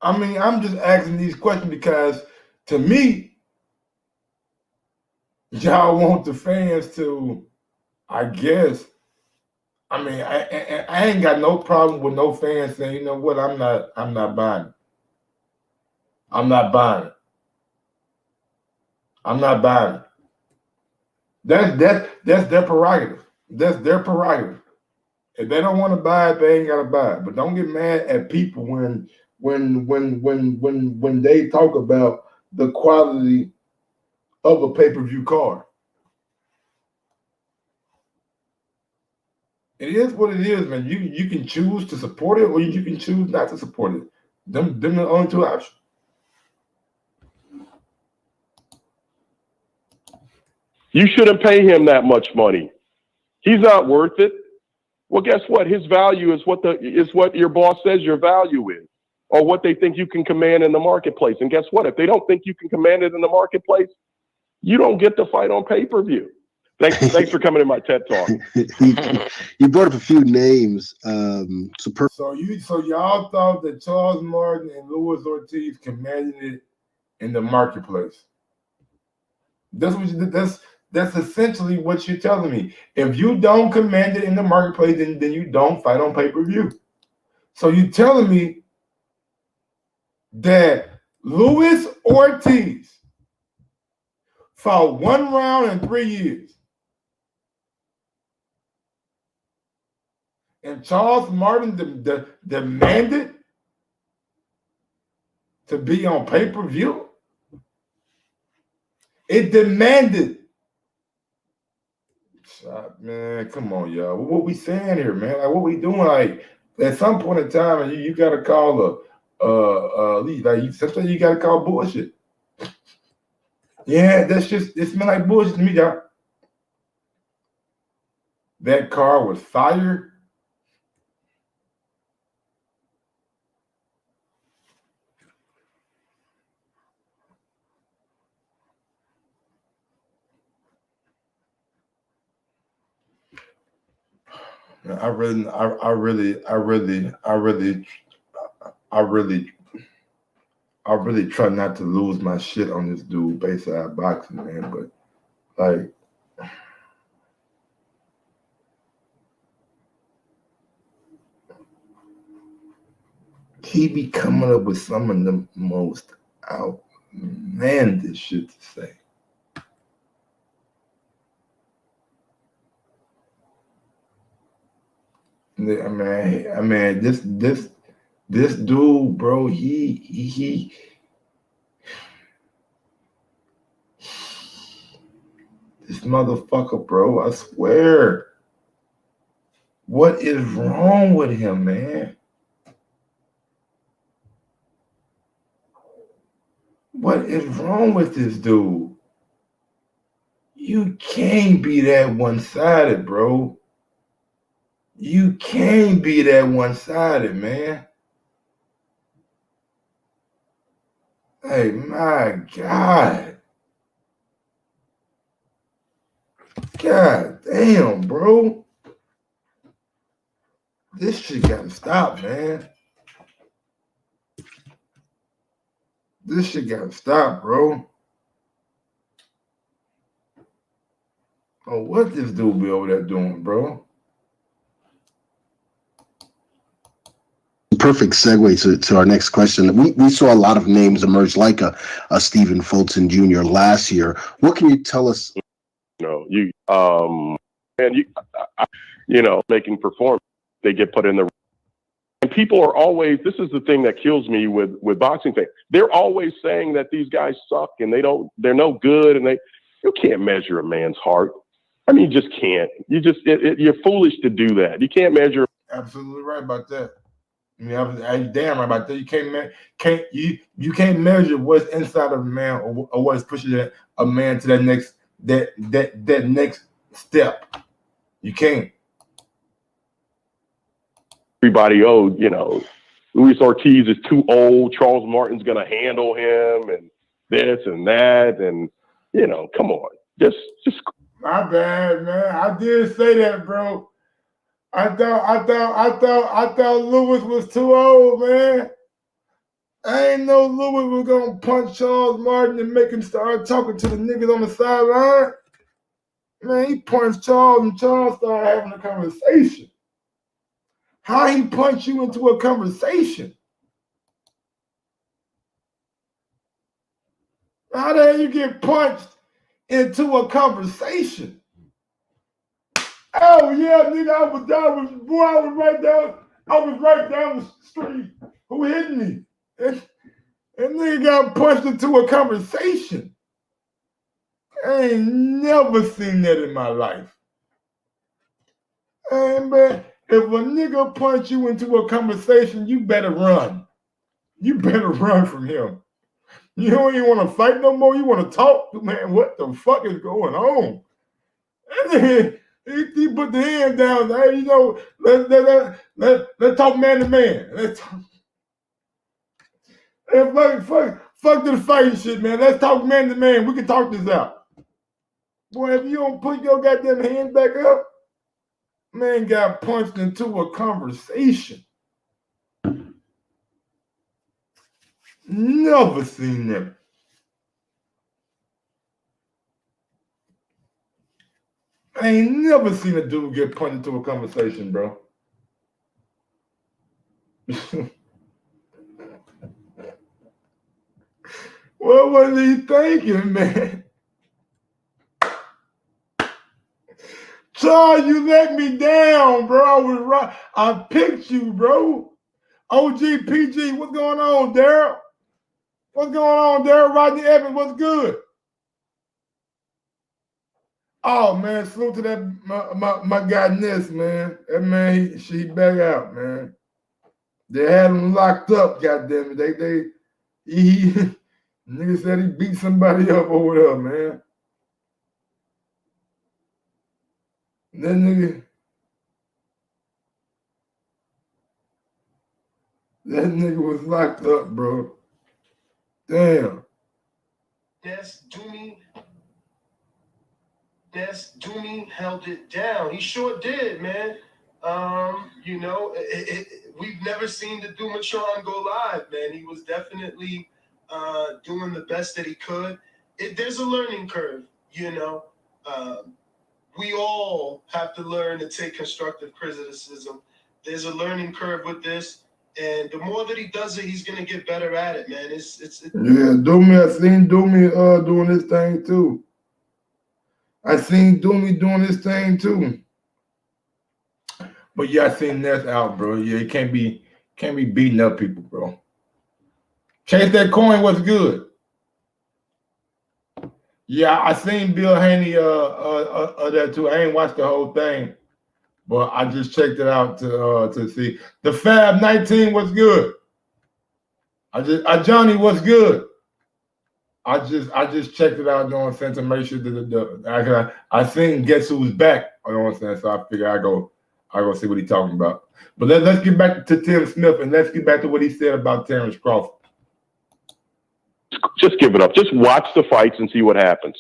I mean, I'm just asking these questions because to me, y'all want the fans to, I guess. I mean, I ain't got no problem with no fans saying, you know what, I'm not buying it. I'm not buying it. I'm not buying it. That's their prerogative. That's their prerogative. If they don't want to buy it, they ain't gotta buy it. But don't get mad at people when they talk about the quality of a pay-per-view card. It is what it is, man. You can choose to support it or you can choose not to support it. Them the only two options. You shouldn't pay him that much money. He's not worth it. Well, guess what? His value is what your boss says your value is, or what they think you can command in the marketplace. And guess what? If they don't think you can command it in the marketplace, you don't get to fight on pay-per-view. Thanks for coming to my TED Talk. You brought up a few names. So y'all thought that Charles Martin and Luis Ortiz commanded it in the marketplace. That's essentially what you're telling me. If you don't command it in the marketplace, then you don't fight on pay-per-view. So you're telling me that Luis Ortiz fought 1 round in 3 years. And Charles Martin demanded to be on pay-per-view. It demanded. Man, come on, y'all. What we saying here, man? Like, what we doing? Like, at some point in time, you gotta call like sometimes you gotta call bullshit. Yeah, it's been like bullshit to me, y'all. That car was fired. I really try not to lose my shit on this dude based on boxing, man. But like, he be coming up with some of the most outlandish shit to say. I mean, this dude, bro, he this motherfucker, bro, I swear. What is wrong with him, man? What is wrong with this dude? You can't be that one-sided, bro. You can't be that one-sided, man. Hey, my God. God damn, bro. This shit gotta stop, man. This shit gotta stop, bro. Oh, what this dude be over there doing, bro? Perfect segue to our next question. We saw a lot of names emerge, like a Stephen Fulton Jr. last year. What can you tell us? Making performance, they get put in the. And people are always. This is the thing that kills me with boxing fans. They're always saying that these guys suck and they're no good, and you can't measure a man's heart. I mean, you just can't. You're foolish to do that. You can't measure. Absolutely right about that. I mean, I'm damn right about that. You can't measure what's inside of a man or what's pushing a man to that next step. You can't. Everybody, Luis Ortiz is too old. Charles Martin's going to handle him, and this and that, and come on, just. My bad, man. I did say that, bro. I thought Lewis was too old, man. I ain't know Lewis was gonna punch Charles Martin and make him start talking to the niggas on the sideline. Man, he punched Charles and Charles started having a conversation. How he punched you into a conversation? How the hell you get punched into a conversation? Oh yeah, nigga, I was right down the street. Who hit me? And nigga got punched into a conversation. I ain't never seen that in my life. And man, if a nigga punch you into a conversation, you better run. You better run from him. You don't even want to fight no more. You want to talk? Man, what the fuck is going on? And then he put the hand down. Hey, let's talk man to man. Let's talk. Hey, fuck this fighting shit, man. Let's talk man to man. We can talk this out. Boy, if you don't put your goddamn hands back up, man got punched into a conversation. Never seen that. I ain't never seen a dude get punched into a conversation, bro. What was he thinking, man? Charles, you let me down, bro. I was right. I picked you, bro. OG PG, what's going on, Daryl? What's going on, Daryl? Rodney Evans, what's good? Oh man, salute to that my guy Ness, man. That man, he back out, man. They had him locked up, goddamn it. He nigga said he beat somebody up over there, man. That nigga was locked up, bro. Damn. Yes, Doomy held it down. He sure did, man. You know, we've never seen the Doomatron go live, man. He was definitely doing the best that he could. There's a learning curve, you know. We all have to learn to take constructive criticism. There's a learning curve with this, and the more that he does it, he's gonna get better at it, man. It's Yeah, Doomy. I seen Doomy doing his thing too. But yeah, I seen Ness out, bro. Yeah, he can't be beating up people, bro. Chase that coin was good. Yeah, I seen Bill Haney that too. I ain't watched the whole thing, but I just checked it out to see. The Fab 19 was good. Johnny was good. I just checked it out, you know what I'm saying, to make sure that I seen Guess Who's Back, you know what I'm saying, so I figure I go see what he's talking about. But let's get back to Tim Smith, and let's get back to what he said about Terrence Crawford. Just give it up. Just watch the fights and see what happens,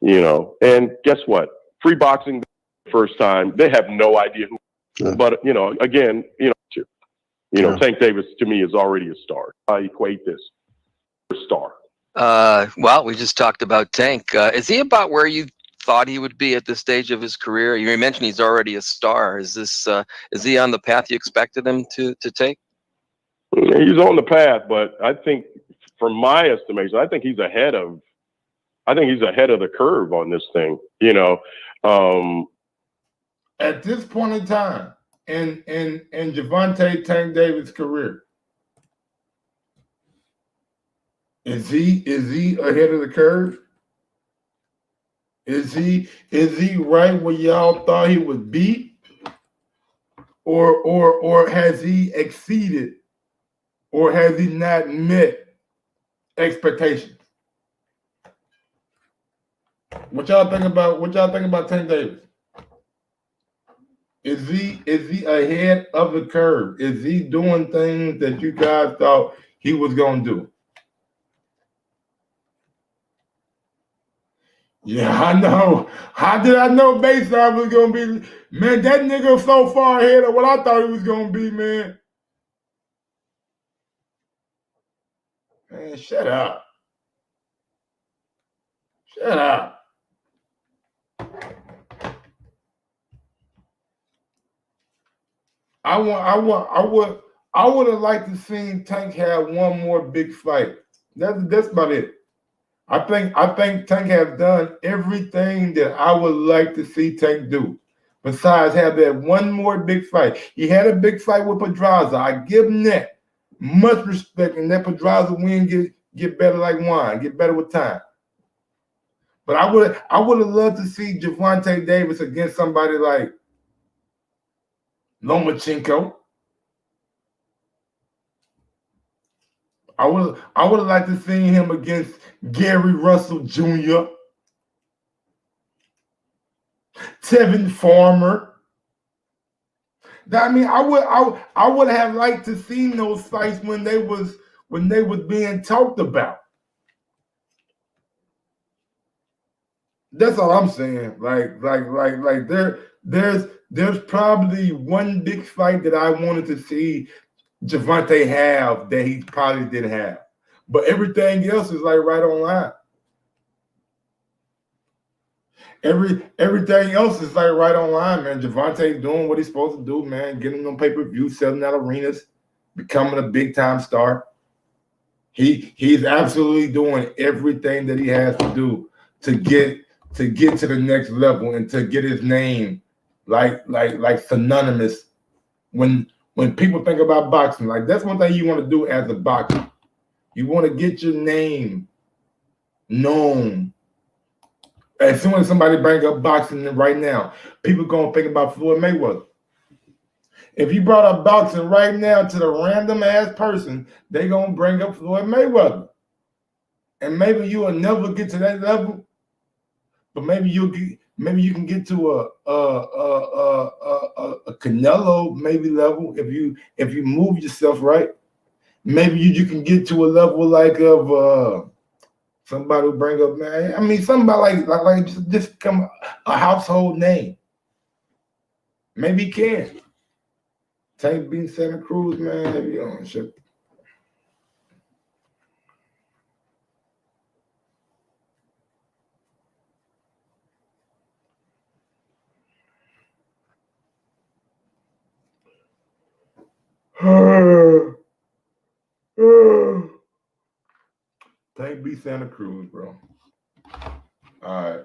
you know. And guess what? Free boxing the first time, they have no idea who. Yeah. But, you know, again, Tank Davis to me is already a star. I equate this star. Well, we just talked about Tank. Is he about where you thought he would be at this stage of his career? You mentioned he's already a star. Is he on the path you expected him to take? He's on the path, but I think, from my estimation, I think he's ahead of the curve on this thing. You know, at this point in time in Gervonta Tank Davis' career, is he ahead of the curve? Is he right where y'all thought he would be, or has he exceeded, or has he not met expectations? What y'all think about Tank Davis? Is he ahead of the curve? Is he doing things that you guys thought he was gonna do? Yeah, I know. How did I know Bayside was gonna be? Man, that nigga was so far ahead of what I thought he was gonna be, man. Man, shut up. Shut up. I would have liked to see Tank have one more big fight. That's about it. I think Tank has done everything that I would like to see Tank do. Besides have that one more big fight. He had a big fight with Pedraza. I give him that. Much respect, and that Pedraza win get better like wine, get better with time. But I would have loved to see Gervonta Davis against somebody like Lomachenko. I would have liked to see him against Gary Russell Jr., Tevin Farmer. I mean, I would have liked to see those fights when they was being talked about. That's all I'm saying. Like there's probably one big fight that I wanted to see Gervonta have that he probably didn't have. But everything else is like right on line. Everything else is like right on line, man. Gervonta's doing what he's supposed to do, man. Getting on pay-per-view, selling out arenas, becoming a big-time star. He's absolutely doing everything that he has to do to get to the next level and to get his name like synonymous when people think about boxing. Like, that's one thing you want to do as a boxer. You want to get your name known As soon as somebody bring up boxing right now, people gonna think about Floyd Mayweather. If you brought up boxing right now to the random ass person, they gonna bring up Floyd Mayweather. And maybe you will never get to that level, but maybe you can get to a Canelo maybe level if you move yourself right. Maybe you can get to a level like of somebody will bring up, man. I mean, somebody like just become a household name. Maybe he can. Tank beat Santa Cruz, man. If you don't shit. Tank beat Santa Cruz, bro. All right.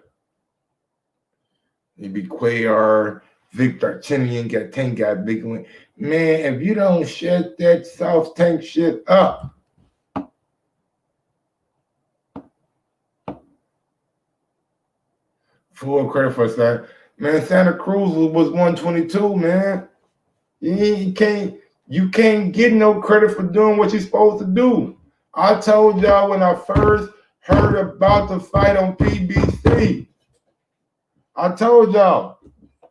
He beat Cuellar, Victor Tinian, Tank got big win. Man, if you don't shut that South Tank shit up, full credit for that. Man, Santa Cruz was 122, man. You can't get no credit for doing what you're supposed to do. I told y'all when I first heard about the fight on PBC, I told y'all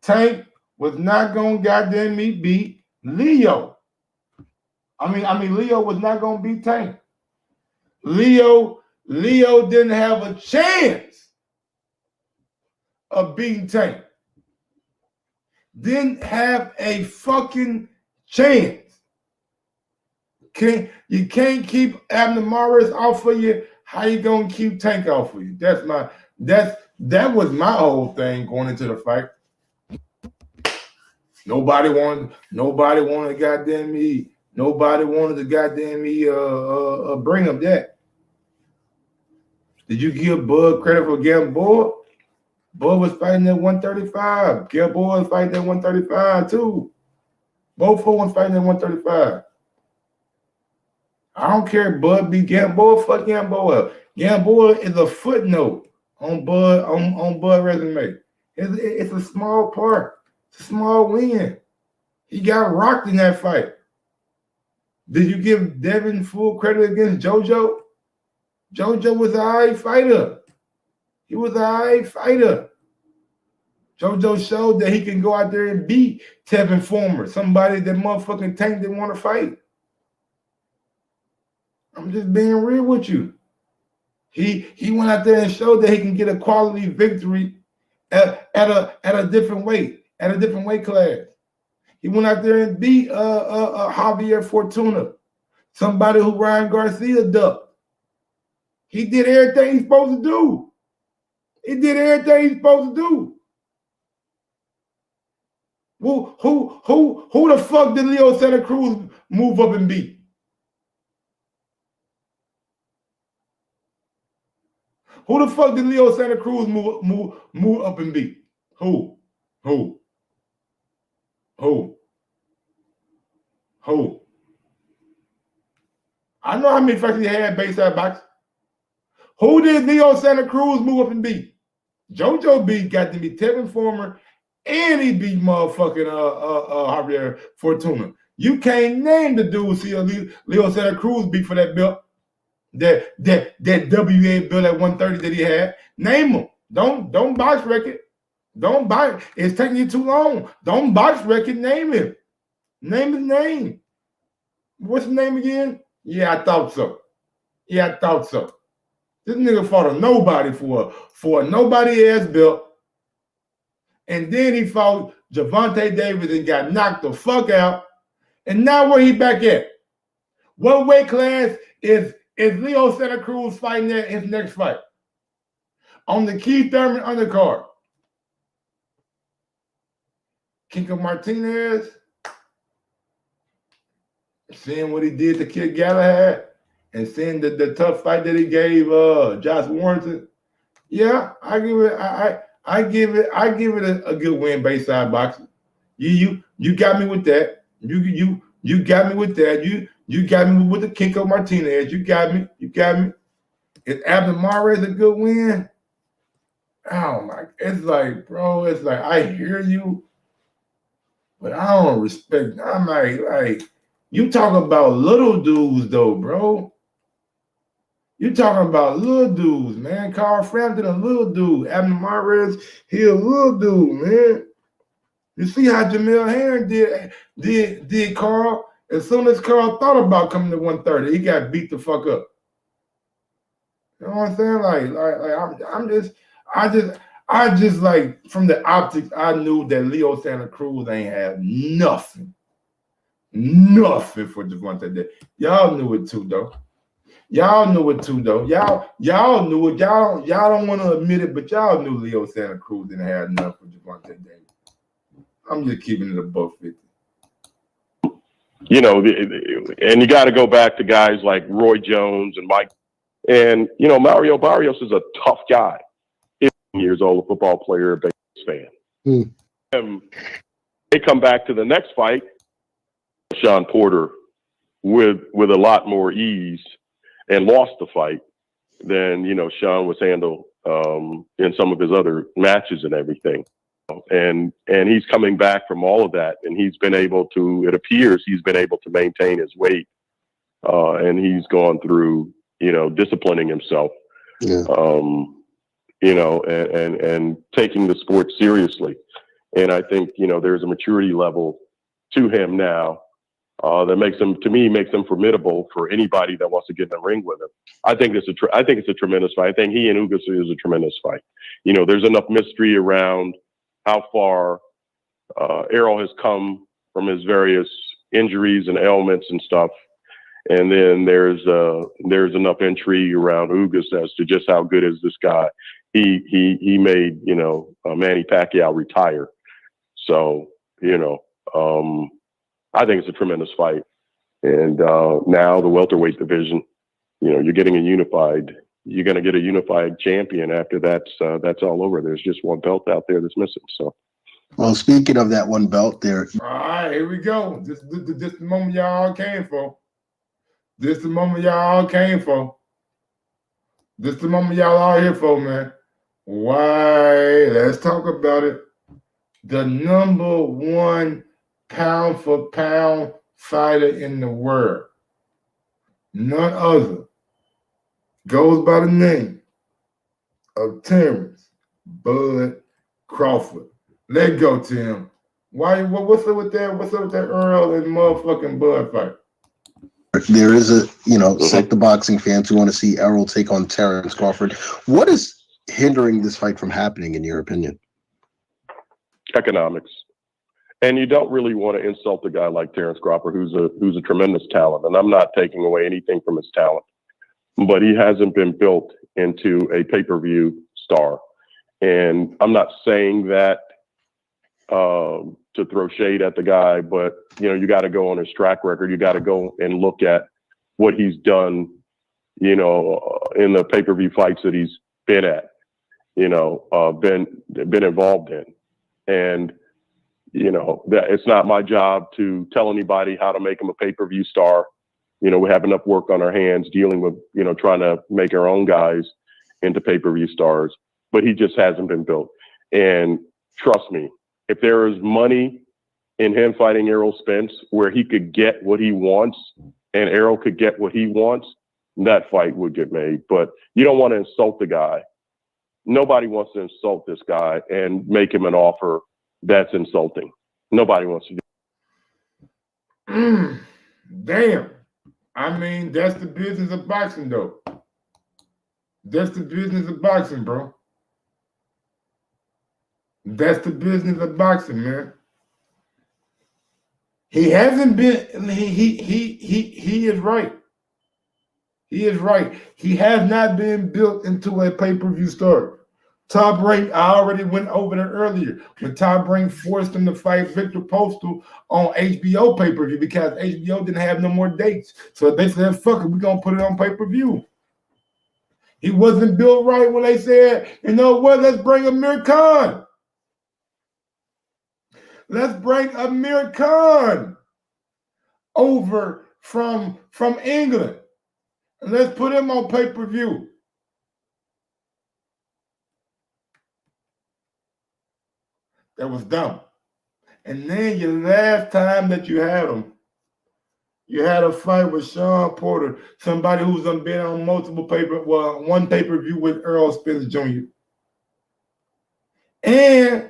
Tank was not gonna goddamn me beat Leo. I mean Leo was not gonna beat Tank. Leo didn't have a chance of beating Tank. Didn't have a fucking chance. You can't keep Abner Mares off of you. How you gonna keep Tank off of you? That was my whole thing going into the fight. Nobody wanted to goddamn me. Nobody wanted to goddamn me bring up that. Did you give Bud credit for getting Bud? Bud was fighting at 135. Gilboa was fighting at 135 too. Both of them fighting at 135. I don't care if Bud beat Gamboa, fuck Gamboa. Gamboa is a footnote on Bud resume. It's a small part. It's a small win. He got rocked in that fight. Did you give Devin full credit against JoJo? JoJo was an all right fighter. He was an all right fighter. JoJo showed that he can go out there and beat Tevin Former, somebody that motherfucking Tank didn't want to fight. I'm just being real with you. He went out there and showed that he can get a quality victory at a different weight, at a different weight class. He went out there and beat Javier Fortuna, somebody who Ryan Garcia ducked. He did everything he's supposed to do. He did everything he's supposed to do. Who the fuck did Leo Santa Cruz move up and beat? Who the fuck did Leo Santa Cruz move up and beat? Who? I know how many fights he had Bayside boxing. Who did Leo Santa Cruz move up and beat? JoJo beat got to be Tevin Former, and he beat motherfucking Javier Fortuna. You can't name the dude Leo Santa Cruz beat for that belt. That WA belt at 130 that he had. Name him. Don't box record. Don't box. It's taking you too long. Don't box record. Name him. Name his name. What's his name again? Yeah, I thought so. This nigga fought a nobody for a nobody ass belt. And then he fought Javante Davis and got knocked the fuck out. And now where he back at? What weight class is Leo Santa Cruz fighting at his next fight? On the Keith Thurman undercard. Kiko Martinez, seeing what he did to Kid Galahad and seeing the tough fight that he gave Josh Warrington. Yeah, I give it a good win Bayside boxing. You got me with that. You got me with that. You got me with the Kiko Martinez. You got me. Is Abner Mares a good win? oh my, it's like, bro, it's like I hear you, but I don't respect. I'm like you talking about little dudes though, bro. You talking about little dudes, man. Carl Frampton, a little dude. Abner Mares, he a little dude, man. You see how Jamel Herring did Carl? As soon as Carl thought about coming to 130, he got beat the fuck up. You know what I'm saying? I just like from the optics, I knew that Leo Santa Cruz ain't have nothing for Javante Davis. Y'all knew it too, though. Y'all knew it too, though. Y'all knew it. Y'all don't want to admit it, but y'all knew Leo Santa Cruz didn't have enough for Javante Davis. I'm just keeping it above 50. You know, and you got to go back to guys like Roy Jones and Mike. And, you know, Mario Barrios is a tough guy. 15 years old, a football player, a Bengals fan. They come back to the next fight, Sean Porter, with a lot more ease and lost the fight than, you know, Sean was handled in some of his other matches and everything. And he's coming back from all of that, and he's been able to, it appears he's been able to maintain his weight, and he's gone through, you know, disciplining himself, you know, and taking the sport seriously. And I think, you know, there's a maturity level to him now that makes him formidable for anybody that wants to get in the ring with him. I think it's a tremendous fight. I think he and Ugas is a tremendous fight. You know, there's enough mystery around how far Errol has come from his various injuries and ailments and stuff. And then there's enough intrigue around Ugas as to just how good is this guy. He made, you know, Manny Pacquiao retire. So, you know, I think it's a tremendous fight. And now the welterweight division, you know, you're going to get a unified champion after that's all over. There's just one belt out there that's missing. So, well, speaking of that one belt there. All right, here we go. This the moment y'all came for. This the moment y'all came for. This the moment y'all are here for, man. Why? Let's talk about it. The number one pound for pound fighter in the world. None other. Goes by the name of Terrence Bud Crawford. Let go, Tim. What's up with that? What's up with that Earl and motherfucking Bud fight? There is a, you know, select the boxing fans who want to see Errol take on Terrence Crawford. What is hindering this fight from happening, in your opinion? Economics. And you don't really want to insult a guy like Terrence Crawford, who's a tremendous talent. And I'm not taking away anything from his talent, but he hasn't been built into a pay-per-view star. And I'm not saying that to throw shade at the guy, but, you know, you got to go on his track record. You got to go and look at what he's done, you know, in the pay-per-view fights that he's been at, you know, been involved in. And, you know, that it's not my job to tell anybody how to make him a pay-per-view star. You know, we have enough work on our hands dealing with, you know, trying to make our own guys into pay-per-view stars, but he just hasn't been built. And trust me, if there is money in him fighting Errol Spence where he could get what he wants and Errol could get what he wants, that fight would get made. But you don't want to insult the guy. Nobody wants to insult this guy and make him an offer that's insulting. Nobody wants to do Damn. I mean, that's the business of boxing, though. That's the business of boxing, bro. That's the business of boxing, man. He hasn't been. He is right. He is right. He has not been built into a pay-per-view star. Top Rank, I already went over there earlier. When Top Rank forced him to fight Victor Postal on HBO pay-per-view because HBO didn't have no more dates. So they said, fuck it, we're going to put it on pay-per-view. He wasn't built right when they said, you know what, let's bring Amir Khan. Let's bring Amir Khan over from England. And let's put him on pay-per-view. That was dumb. And then your last time that you had him, you had a fight with Sean Porter, somebody who's been on multiple one pay-per-view with Earl Spence Jr. And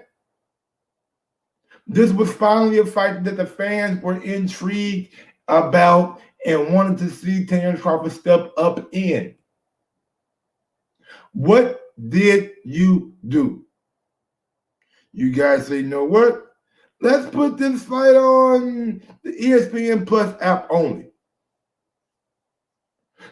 this was finally a fight that the fans were intrigued about and wanted to see Terrence Crawford step up in. What did you do? You guys say, you know what? Let's put this fight on the ESPN Plus app only.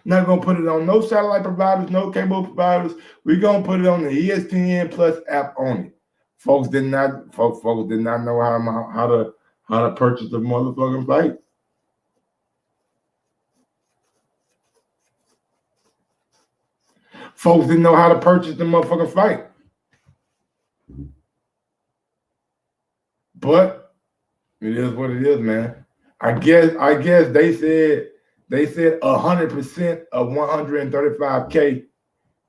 Not going to put it on no satellite providers, no cable providers. We're going to put it on the ESPN Plus app only. Folks did not know how to purchase the motherfucking fight. Folks didn't know how to purchase the motherfucking fight. But it is what it is, man. I guess they said 100% of 135K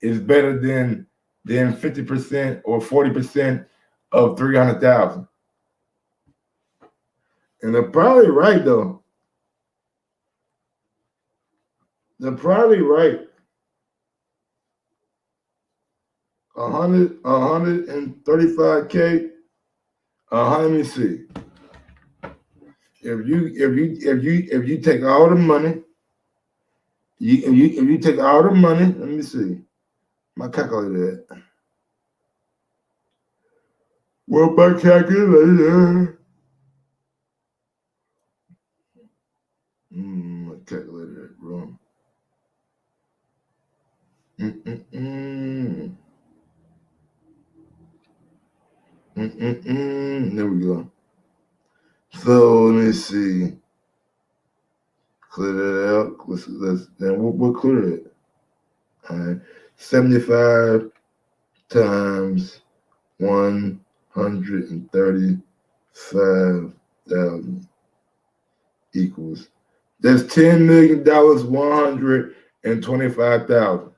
is better than 50% or 40% of 300,000. And they're probably right though. They're probably right. 135K. Let me see. If you take all the money, if you take all the money, let me see. My calculator. What my calculator? My calculator wrong. There we go. So let me see. Clear that out. We'll clear it. All right. 75 times 135,000 equals. That's $10 million, 125,000.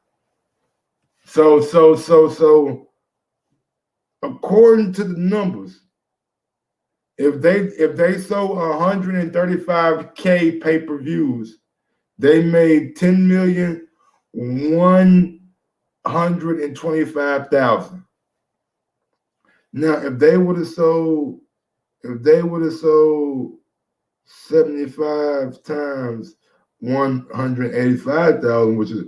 So according to the numbers, if they sold 135K pay-per-views, they made 10,125,000. Now, if they would have sold 75 times 185,000, which is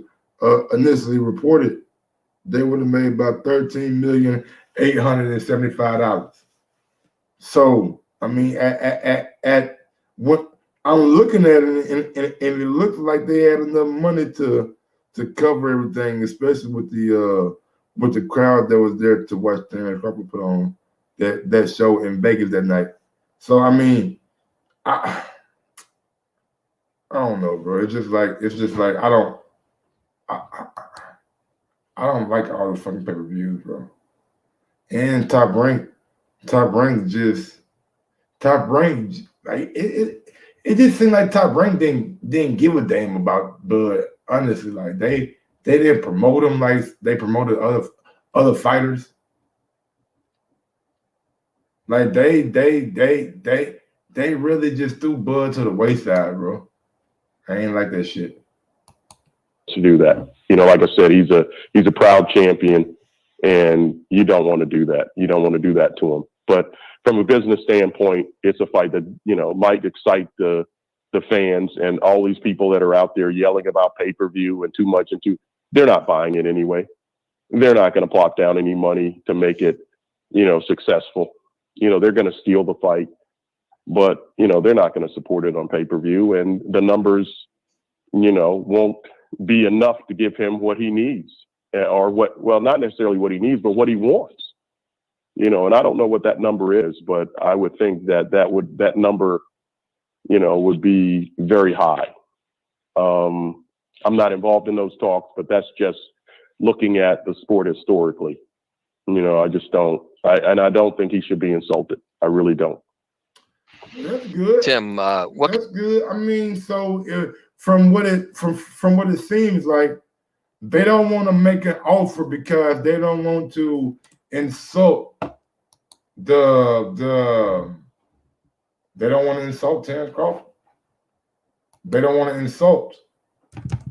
initially reported, they would have made about $13,875,000. So, I mean, at what I'm looking at it, and it looks like they had enough money to cover everything, especially with the crowd that was there to watch Terrence Crawford put on that show in Vegas that night. So, I mean, I don't know, bro. It's just like I don't like all the fucking pay-per-views, bro. And Top Rank like it just seemed like Top Rank didn't give a damn about Bud. Honestly, like they didn't promote him like they promoted other fighters. Like they really just threw Bud to the wayside, bro. I ain't like that shit. To do that, like I said, he's a proud champion, and you don't want to do that. You don't want to do that to him. But from a business standpoint, it's a fight that might excite the fans and all these people that are out there yelling about pay-per-view and too much they're not buying it anyway. They're not going to plop down any money to make it successful. They're going to steal the fight, but they're not going to support it on pay-per-view, and the numbers won't be enough to give him what he needs, or not necessarily what he needs, but what he wants. And I don't know what that number is, but I would think that number, would be very high. I'm not involved in those talks, but that's just looking at the sport historically. I just don't. I don't think he should be insulted. I really don't. That's good, Tim. That's good. I mean, so from what it seems like, they don't want to make an offer because they don't want to insult they don't want to insult Terrence Crawford. They don't want to insult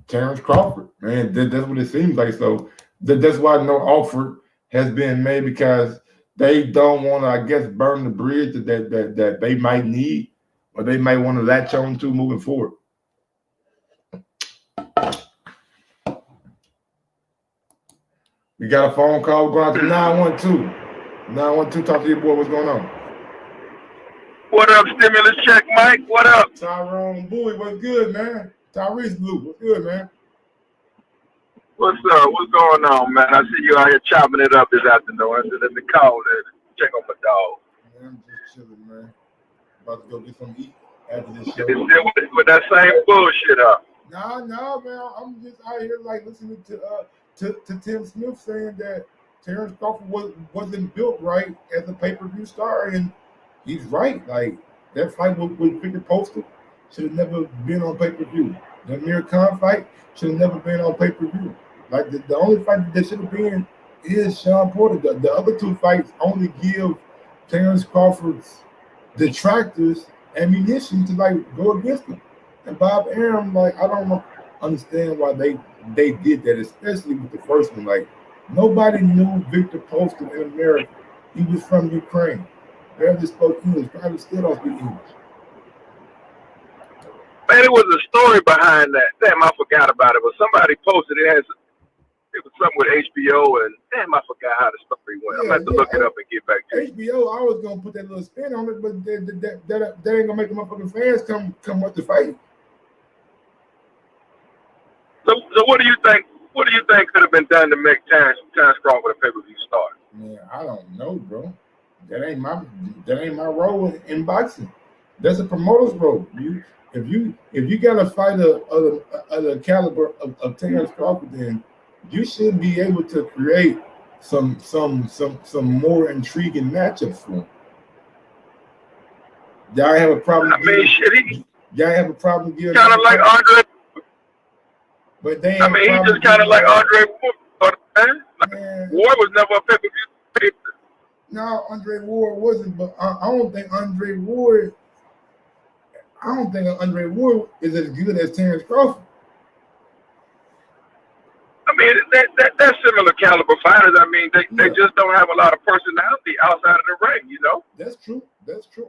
Terrence Crawford, man. That's what it seems like. So that's why no offer has been made, because they don't want to, I guess, burn the bridge that they might need, or they might want to latch on to moving forward. We got a phone call going out to 912. 912, talk to your boy. What's going on? What up, stimulus check, Mike? What up? Tyrone Bowie, what's good, man? Tyrese Blue, what's good, man? What's up? What's going on, man? I see you out here chopping it up this afternoon. I said, let me call and check on my dog. Man, I'm just chilling, man. About to go get some eat after this show. It's still with that same bullshit up. No, man. I'm just out here like listening to Tim Smith saying that Terrence Crawford wasn't built right as a pay-per-view star, and he's right. Like that fight with Victor Poster should have never been on pay-per-view. The Amir Khan fight should have never been on pay-per-view. Like the only fight that should have been is Sean Porter. The other two fights only give Terrence Crawford's detractors ammunition to like go against him. And Bob Arum, like, I don't understand why they did that, especially with the first one. Like, nobody knew Victor Poster in America. He was from Ukraine. Barely spoke English. Probably still don't speak English. Man, it was a story behind that. Damn, I forgot about it. But somebody posted it was something with HBO, and damn, I forgot how the story went. I'm gonna have to look it up and get back to you. HBO, I was gonna put that little spin on it, but that ain't gonna make the motherfucking fans come with the fight. So what do you think? What do you think could have been done to make Terrence Crawford a pay-per-view star? Man, I don't know, bro. That ain't my role in boxing. That's a promoter's role. If you got a fighter of the caliber of Terrence Crawford, then you should be able to create some more intriguing matchups for him. Y'all have a problem. Y'all have a problem giving kind of like Andre. But they. I mean, he's just kind of like Andre Ward. Ward was never a pay-per-view. No, Andre Ward wasn't. But I don't think Andre Ward is as good as Terrence Crawford. I mean, they're similar caliber fighters. I mean, they just don't have a lot of personality outside of the ring, you know? That's true. That's true.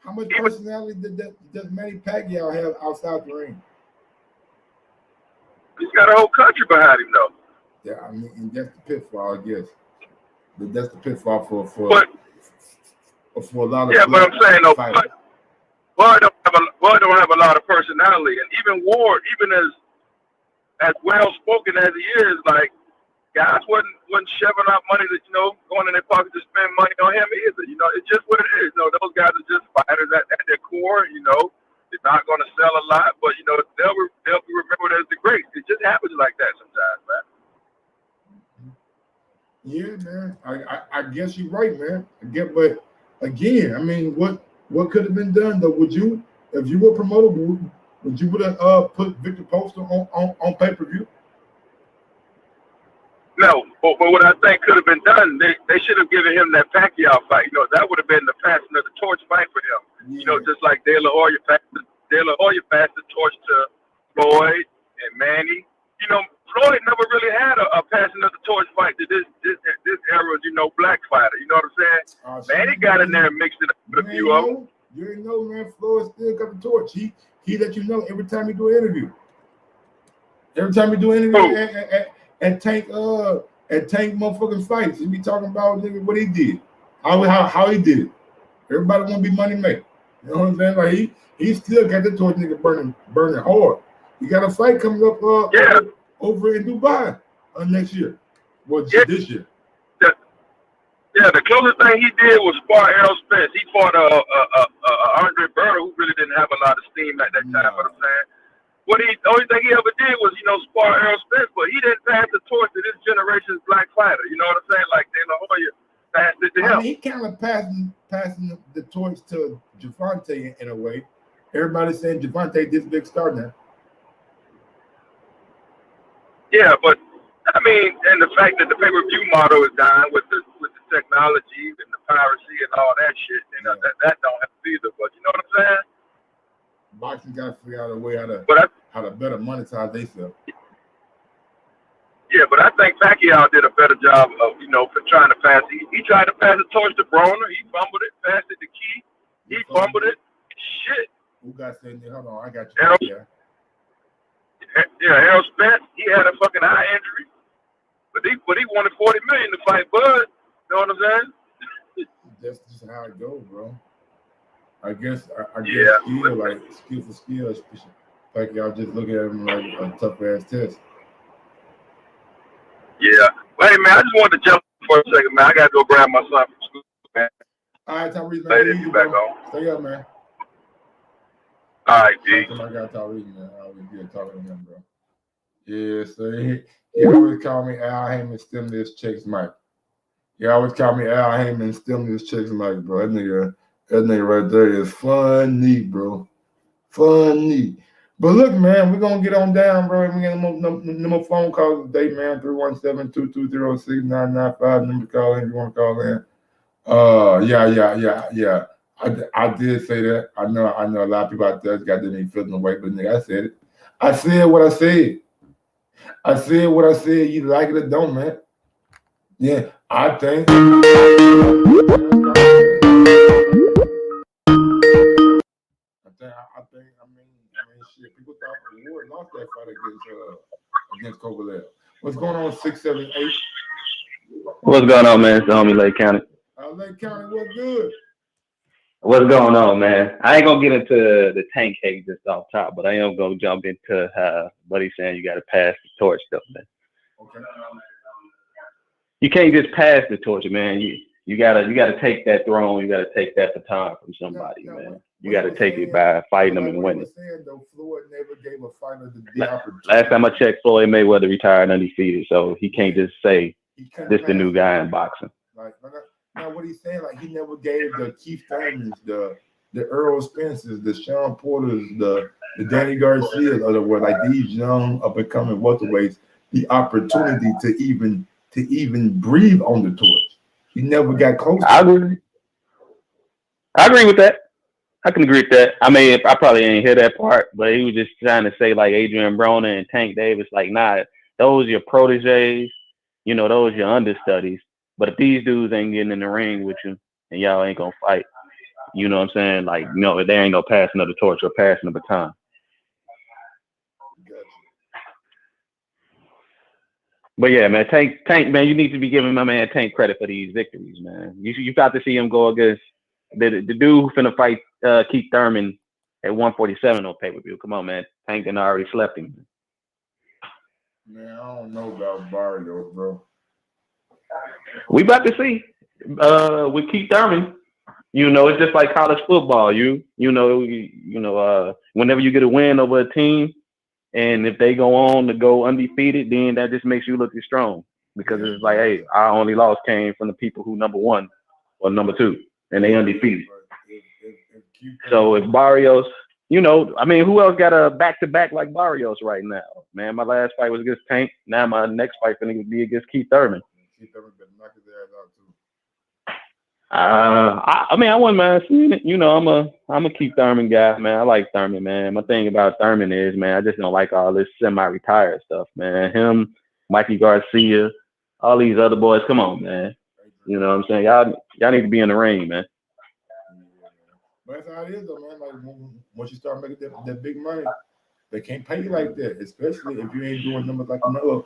How much personality does Manny Pacquiao have outside the ring? He's got a whole country behind him, though. Yeah, I mean, and that's the pitfall, I guess. That's the pitfall for a lot of. Yeah, but I'm saying, though, Bud don't have a lot of personality, and even Ward, even as well spoken as he is, like guys wasn't shoving out money that going in their pocket to spend money on him either. It's just what it is. Those guys are just fighters at their core. They're not going to sell a lot, but they'll be remembered as the greats. It just happens like that sometimes, man. Yeah, man. I guess you're right, man. But again, I mean, what could have been done though? Would you, if you were a promoter, would you have put Victor Poster on pay-per-view? No, but what I think could have been done, they should have given him that Pacquiao fight. That would have been the passing of the torch fight for him. Yeah. Just like De La Hoya passed the torch to Floyd and Manny. Floyd never really had a passing of the torch fight to this era's, black fighter. You know what I'm saying? Manny got in there and mixed it up with a few of them. You ain't know, man. Floyd still got the torch. He let you know every time he do an interview. Every time he do an interview and Tank motherfucking fights, he be talking about what he did, how he did it. Everybody want to be money maker. You know what I'm saying? Like he still got the torch, nigga, burning hard. He got a fight coming up over in Dubai next year. This year. The closest thing he did was spar Errol Spence. He fought Andre Berto, who really didn't have a lot of steam at that time. What I'm saying, the only thing he ever did was spar Errol Spence, but he didn't pass the torch to this generation's black fighter. You know what I'm saying? Like De La Hoya passed it to him. He kind of passing the torch to Gervonta in a way. Everybody's saying Gervonta this big star now. Yeah, but I mean, and the fact that the pay-per-view model is dying with the technology and the piracy and all that shit, you know, that don't have either. But you know what I'm saying? Boxing got to figure out a way how to better monetize themselves. Yeah, but I think Pacquiao did a better job of, you know, for trying to pass. He tried to pass the torch to Broner. He fumbled it, passed it to Key. He fumbled it. Shit. Who got saying, hold on, I got you. Yeah, Errol Spence, he had a fucking eye injury. But he wanted $40 million to fight Bud. You know what I'm saying? That's just how it goes, bro. I guess Yeah. skill for skill. Like y'all just look at him like a tough ass test. Yeah. Well, hey man, I just wanted to jump for a second, man. I gotta go grab my son from school, man. All right, Tyrese, man. Later, you back on. Stay up, man. All right, G. I got Tyrese, man. I always get talking to him, bro. Yeah, so he always call me Al Heyman Stimulus Checks Mike. He always call me Al Heyman Stimulus Checks Mike, bro. That nigga right there is funny, bro. Funny. But look, man, we're gonna get on down, bro. We got no more phone calls today, man. 317-220-6995. Number to call in if you want to call in. Yeah. I did say that. I know a lot of people out there got them feeling the way, but nigga, I said it. I said what I said. I said what I said. You like it or don't, man. Yeah, I think. I mean, shit. People thought Ward lost that fight against Kovalev. What's going on, 678? What's going on, man? It's the homie Lake County. Lake County, what's good? What's going on, man? I ain't gonna get into the tank hate just off top, but I am gonna jump into Buddy saying you gotta pass the torch stuff, man. Okay. You can't just pass the torch, man. You gotta take that throne, you gotta take that baton from somebody, man. You gotta take it by fighting them and winning. Floyd never gave a fighter the opportunity. Last time I checked, Floyd Mayweather retired undefeated, so he can't just say this the new guy in boxing. Now what he's saying, like he never gave the Keith Thurmans, the Earl Spencers, the Sean Porters, the Danny Garcias, or the world, like these young up and coming welterweights, the opportunity to even breathe on the torch. He never got close. I agree with that. I can agree with that. I mean, I probably didn't hear that part, but he was just trying to say like Adrian Broner and Tank Davis, like, nah, those are your proteges, you know, those are your understudies. But if these dudes ain't getting in the ring with you and y'all ain't gonna fight, you know what I'm saying? Like, you know, they ain't gonna pass another torch or passing the baton. But yeah, man, Tank, man, you need to be giving my man Tank credit for these victories, man. You got to see him go against the dude who finna fight Keith Thurman at 147 on pay-per-view. Come on, man. Tank done already slept him. Man, I don't know about Barrios, bro. We about to see with Keith Thurman. You know, it's just like college football. You know, whenever you get a win over a team, and if they go on to go undefeated, then that just makes you look strong because it's like, hey, our only loss came from the people who number one or number two, and they undefeated. So if Barrios, you know, I mean, who else got a back-to-back like Barrios right now? Man, my last fight was against Tank. Now my next fight going to be against Keith Thurman. Keith Thurman better knock his ass out too. I mean, I wouldn't mind seeing it. You know, I'm a Keith Thurman guy, man. I like Thurman, man. My thing about Thurman is, man, I just don't like all this semi-retired stuff, man. Him, Mikey Garcia, all these other boys. Come on, man. You know what I'm saying? Y'all need to be in the ring, man. But that's how it is, though, man. Like once you start making that big money, they can't pay you like that, especially if you ain't doing numbers like Canelo.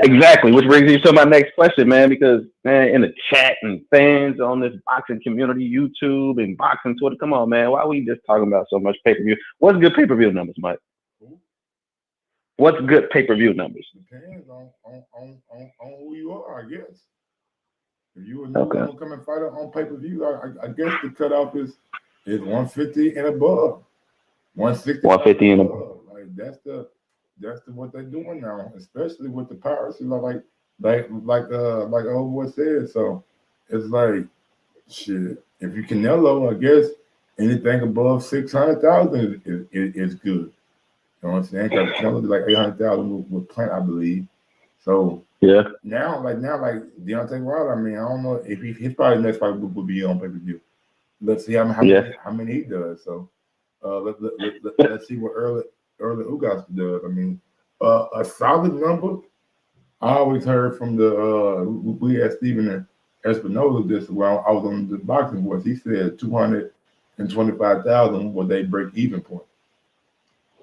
Exactly, which brings me to my next question, man, because, man, in the chat and fans on this boxing community, YouTube and boxing Twitter, come on, man, why are we just talking about so much pay-per-view? What's good pay-per-view numbers, Mike? What's good pay-per-view numbers? Depends on who you are, I guess. If you a new coming fighter on pay-per-view, I guess the cutoff is 150 and above. 160 and above. Like that's what they're doing now, especially with the piracy, like old boy said. So it's like, shit. If you Canelo, I guess anything above 600,000 is good. You know what I'm saying? Because Canelo did like 800,000 with Plant, I believe. So Yeah. now, like Deontay Wilder, I mean, I don't know if his probably next fight would be on pay-per-view. Let's see how many he does. So let's see what early Ugas does. I mean, a solid number. I always heard from the we had Steven Espinoza this while I was on the boxing voice. He said 225,000 was a break even point.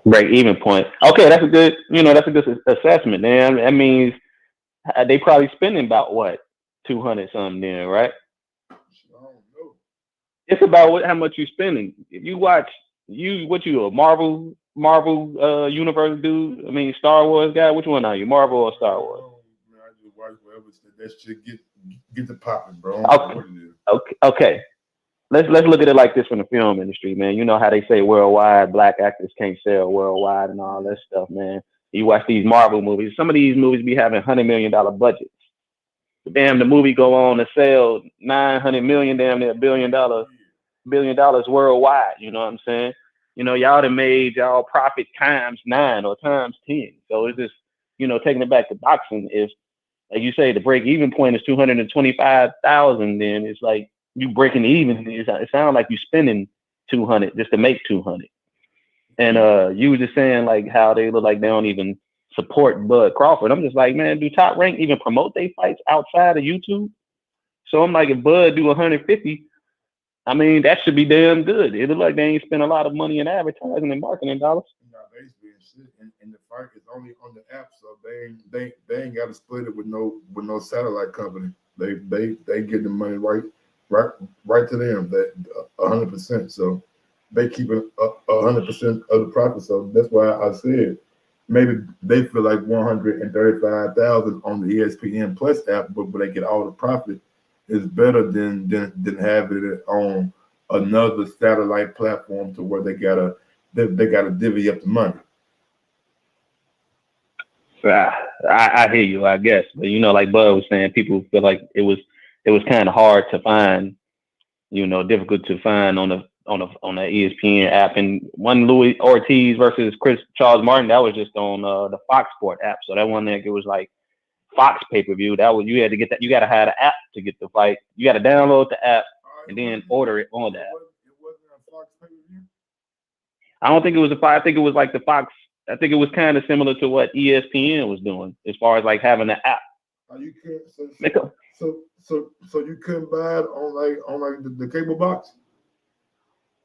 Break even point. Okay, that's a good assessment. Man, that means they probably spending about what 200 something then, right? I don't know. It's about how much you spending. If you watch a Marvel universe dude. I mean Star Wars guy. Which one are you, Marvel or Star Wars? Man, I just watch whatever that shit get the popping, bro. Okay. Let's look at it like this from the film industry, man. You know how they say worldwide black actors can't sell worldwide and all that stuff, man. You watch these Marvel movies. Some of these movies be having $100 million budgets. Damn, the movie go on to sell 900 million, damn near $1 billion worldwide. You know what I'm saying? You know, y'all done made y'all profit times 9 or times 10. So it's just, taking it back to boxing. If, like you say, the break even point is 225,000, then it's like you breaking even. It sounds like you spending 200 just to make 200. And you were just saying like how they look like they don't even support Bud Crawford. I'm just like, man, do Top Rank even promote their fights outside of YouTube? So I'm like, if Bud do 150, I mean, that should be damn good. It look like they ain't spend a lot of money in advertising and marketing dollars. No, they spend shit, and the fight is only on the app, so they ain't got to split it with no satellite company. They get the money right to them, that 100%. So they keep it 100% of the profit. So that's why I said maybe they feel like 135,000 on the ESPN Plus app, but they get all the profit is better than having it on another satellite platform to where they gotta divvy up the money. I hear you, I guess, but like Bud was saying, people feel like it was kind of hard to find, difficult to find on the ESPN app. And one Louis Ortiz versus Charles Martin, that was just on the Fox Sport app. So that one there, it was like Fox pay-per-view. That was, you had to get that. You got to have the app to get the fight. You got to download the app and then order it on that. It wasn't a Fox pay-per-view? I don't think it was a Fox. I think it was like the Fox. I think it was kind of similar to what ESPN was doing as far as like having the app. You couldn't. So you couldn't buy it on the cable box?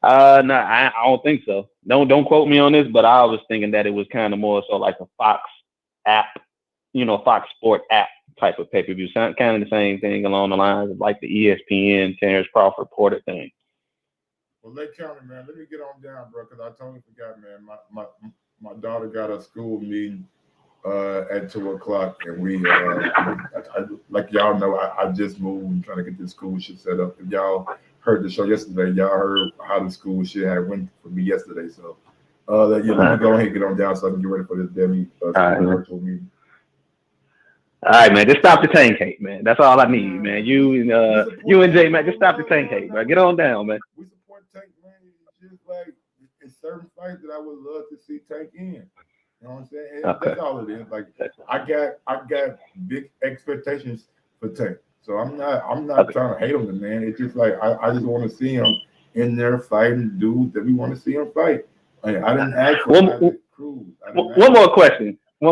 No, I don't think so. Don't quote me on this, but I was thinking that it was kind of more so like a Fox app, Fox Sport app type of pay-per-view. Kind of the same thing along the lines of like the ESPN Terrence Crawford Porter thing. Well, Lake County, man, let me get on down, bro, because I totally forgot, man. My daughter got a school meeting at 2:00, and we like y'all know, I just moved and trying to get this school shit set up. If y'all heard the show yesterday, y'all heard how the school shit had went for me yesterday. So let me go ahead and get on down so I can get ready for this damn virtual meeting. All right, man. Just stop the tank hate, man. That's all I need, man. You and Jay, man, just stop the tank hate, man. Get on down, man. We support Tank, man. It's just like it's certain fights that I would love to see Tank in. You know what I'm saying? Okay. That's all it is. Like I got big expectations for Tank. So I'm not trying to hate him, man. It's just like I just want to see him in there fighting dudes that we want to see him fight. Like, I didn't ask for Isaac Cruz. One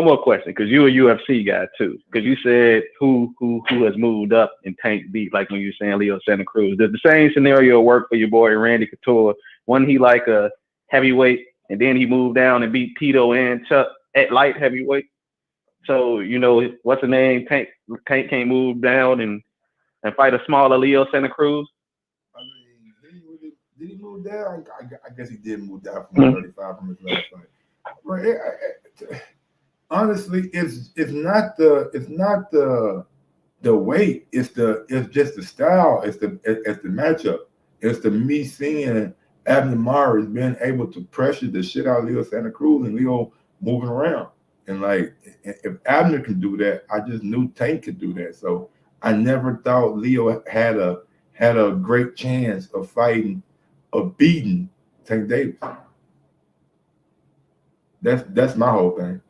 more question, because you're a UFC guy too. Because you said who has moved up and Tank beat, like when you were saying Leo Santa Cruz. Does the same scenario work for your boy Randy Couture? Wasn't he like a heavyweight, and then he moved down and beat Tito and Chuck at light heavyweight? So what's the name? Tank can't move down and fight a smaller Leo Santa Cruz. I mean, did he move down? I guess he did move down from 135 from his last fight. Right. Honestly, it's not the weight. It's just the style. It's the matchup. It's the me seeing Abner Mares being able to pressure the shit out of Leo Santa Cruz and Leo moving around. And like, if Abner can do that, I just knew Tank could do that. So I never thought Leo had a great chance of beating Tank Davis. That's my whole thing.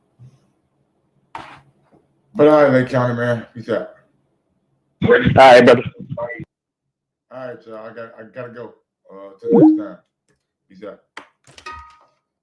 But all right, Lake County, man. Peace out. All right, brother. All right, y'all. I gotta go. Till next time. Peace out.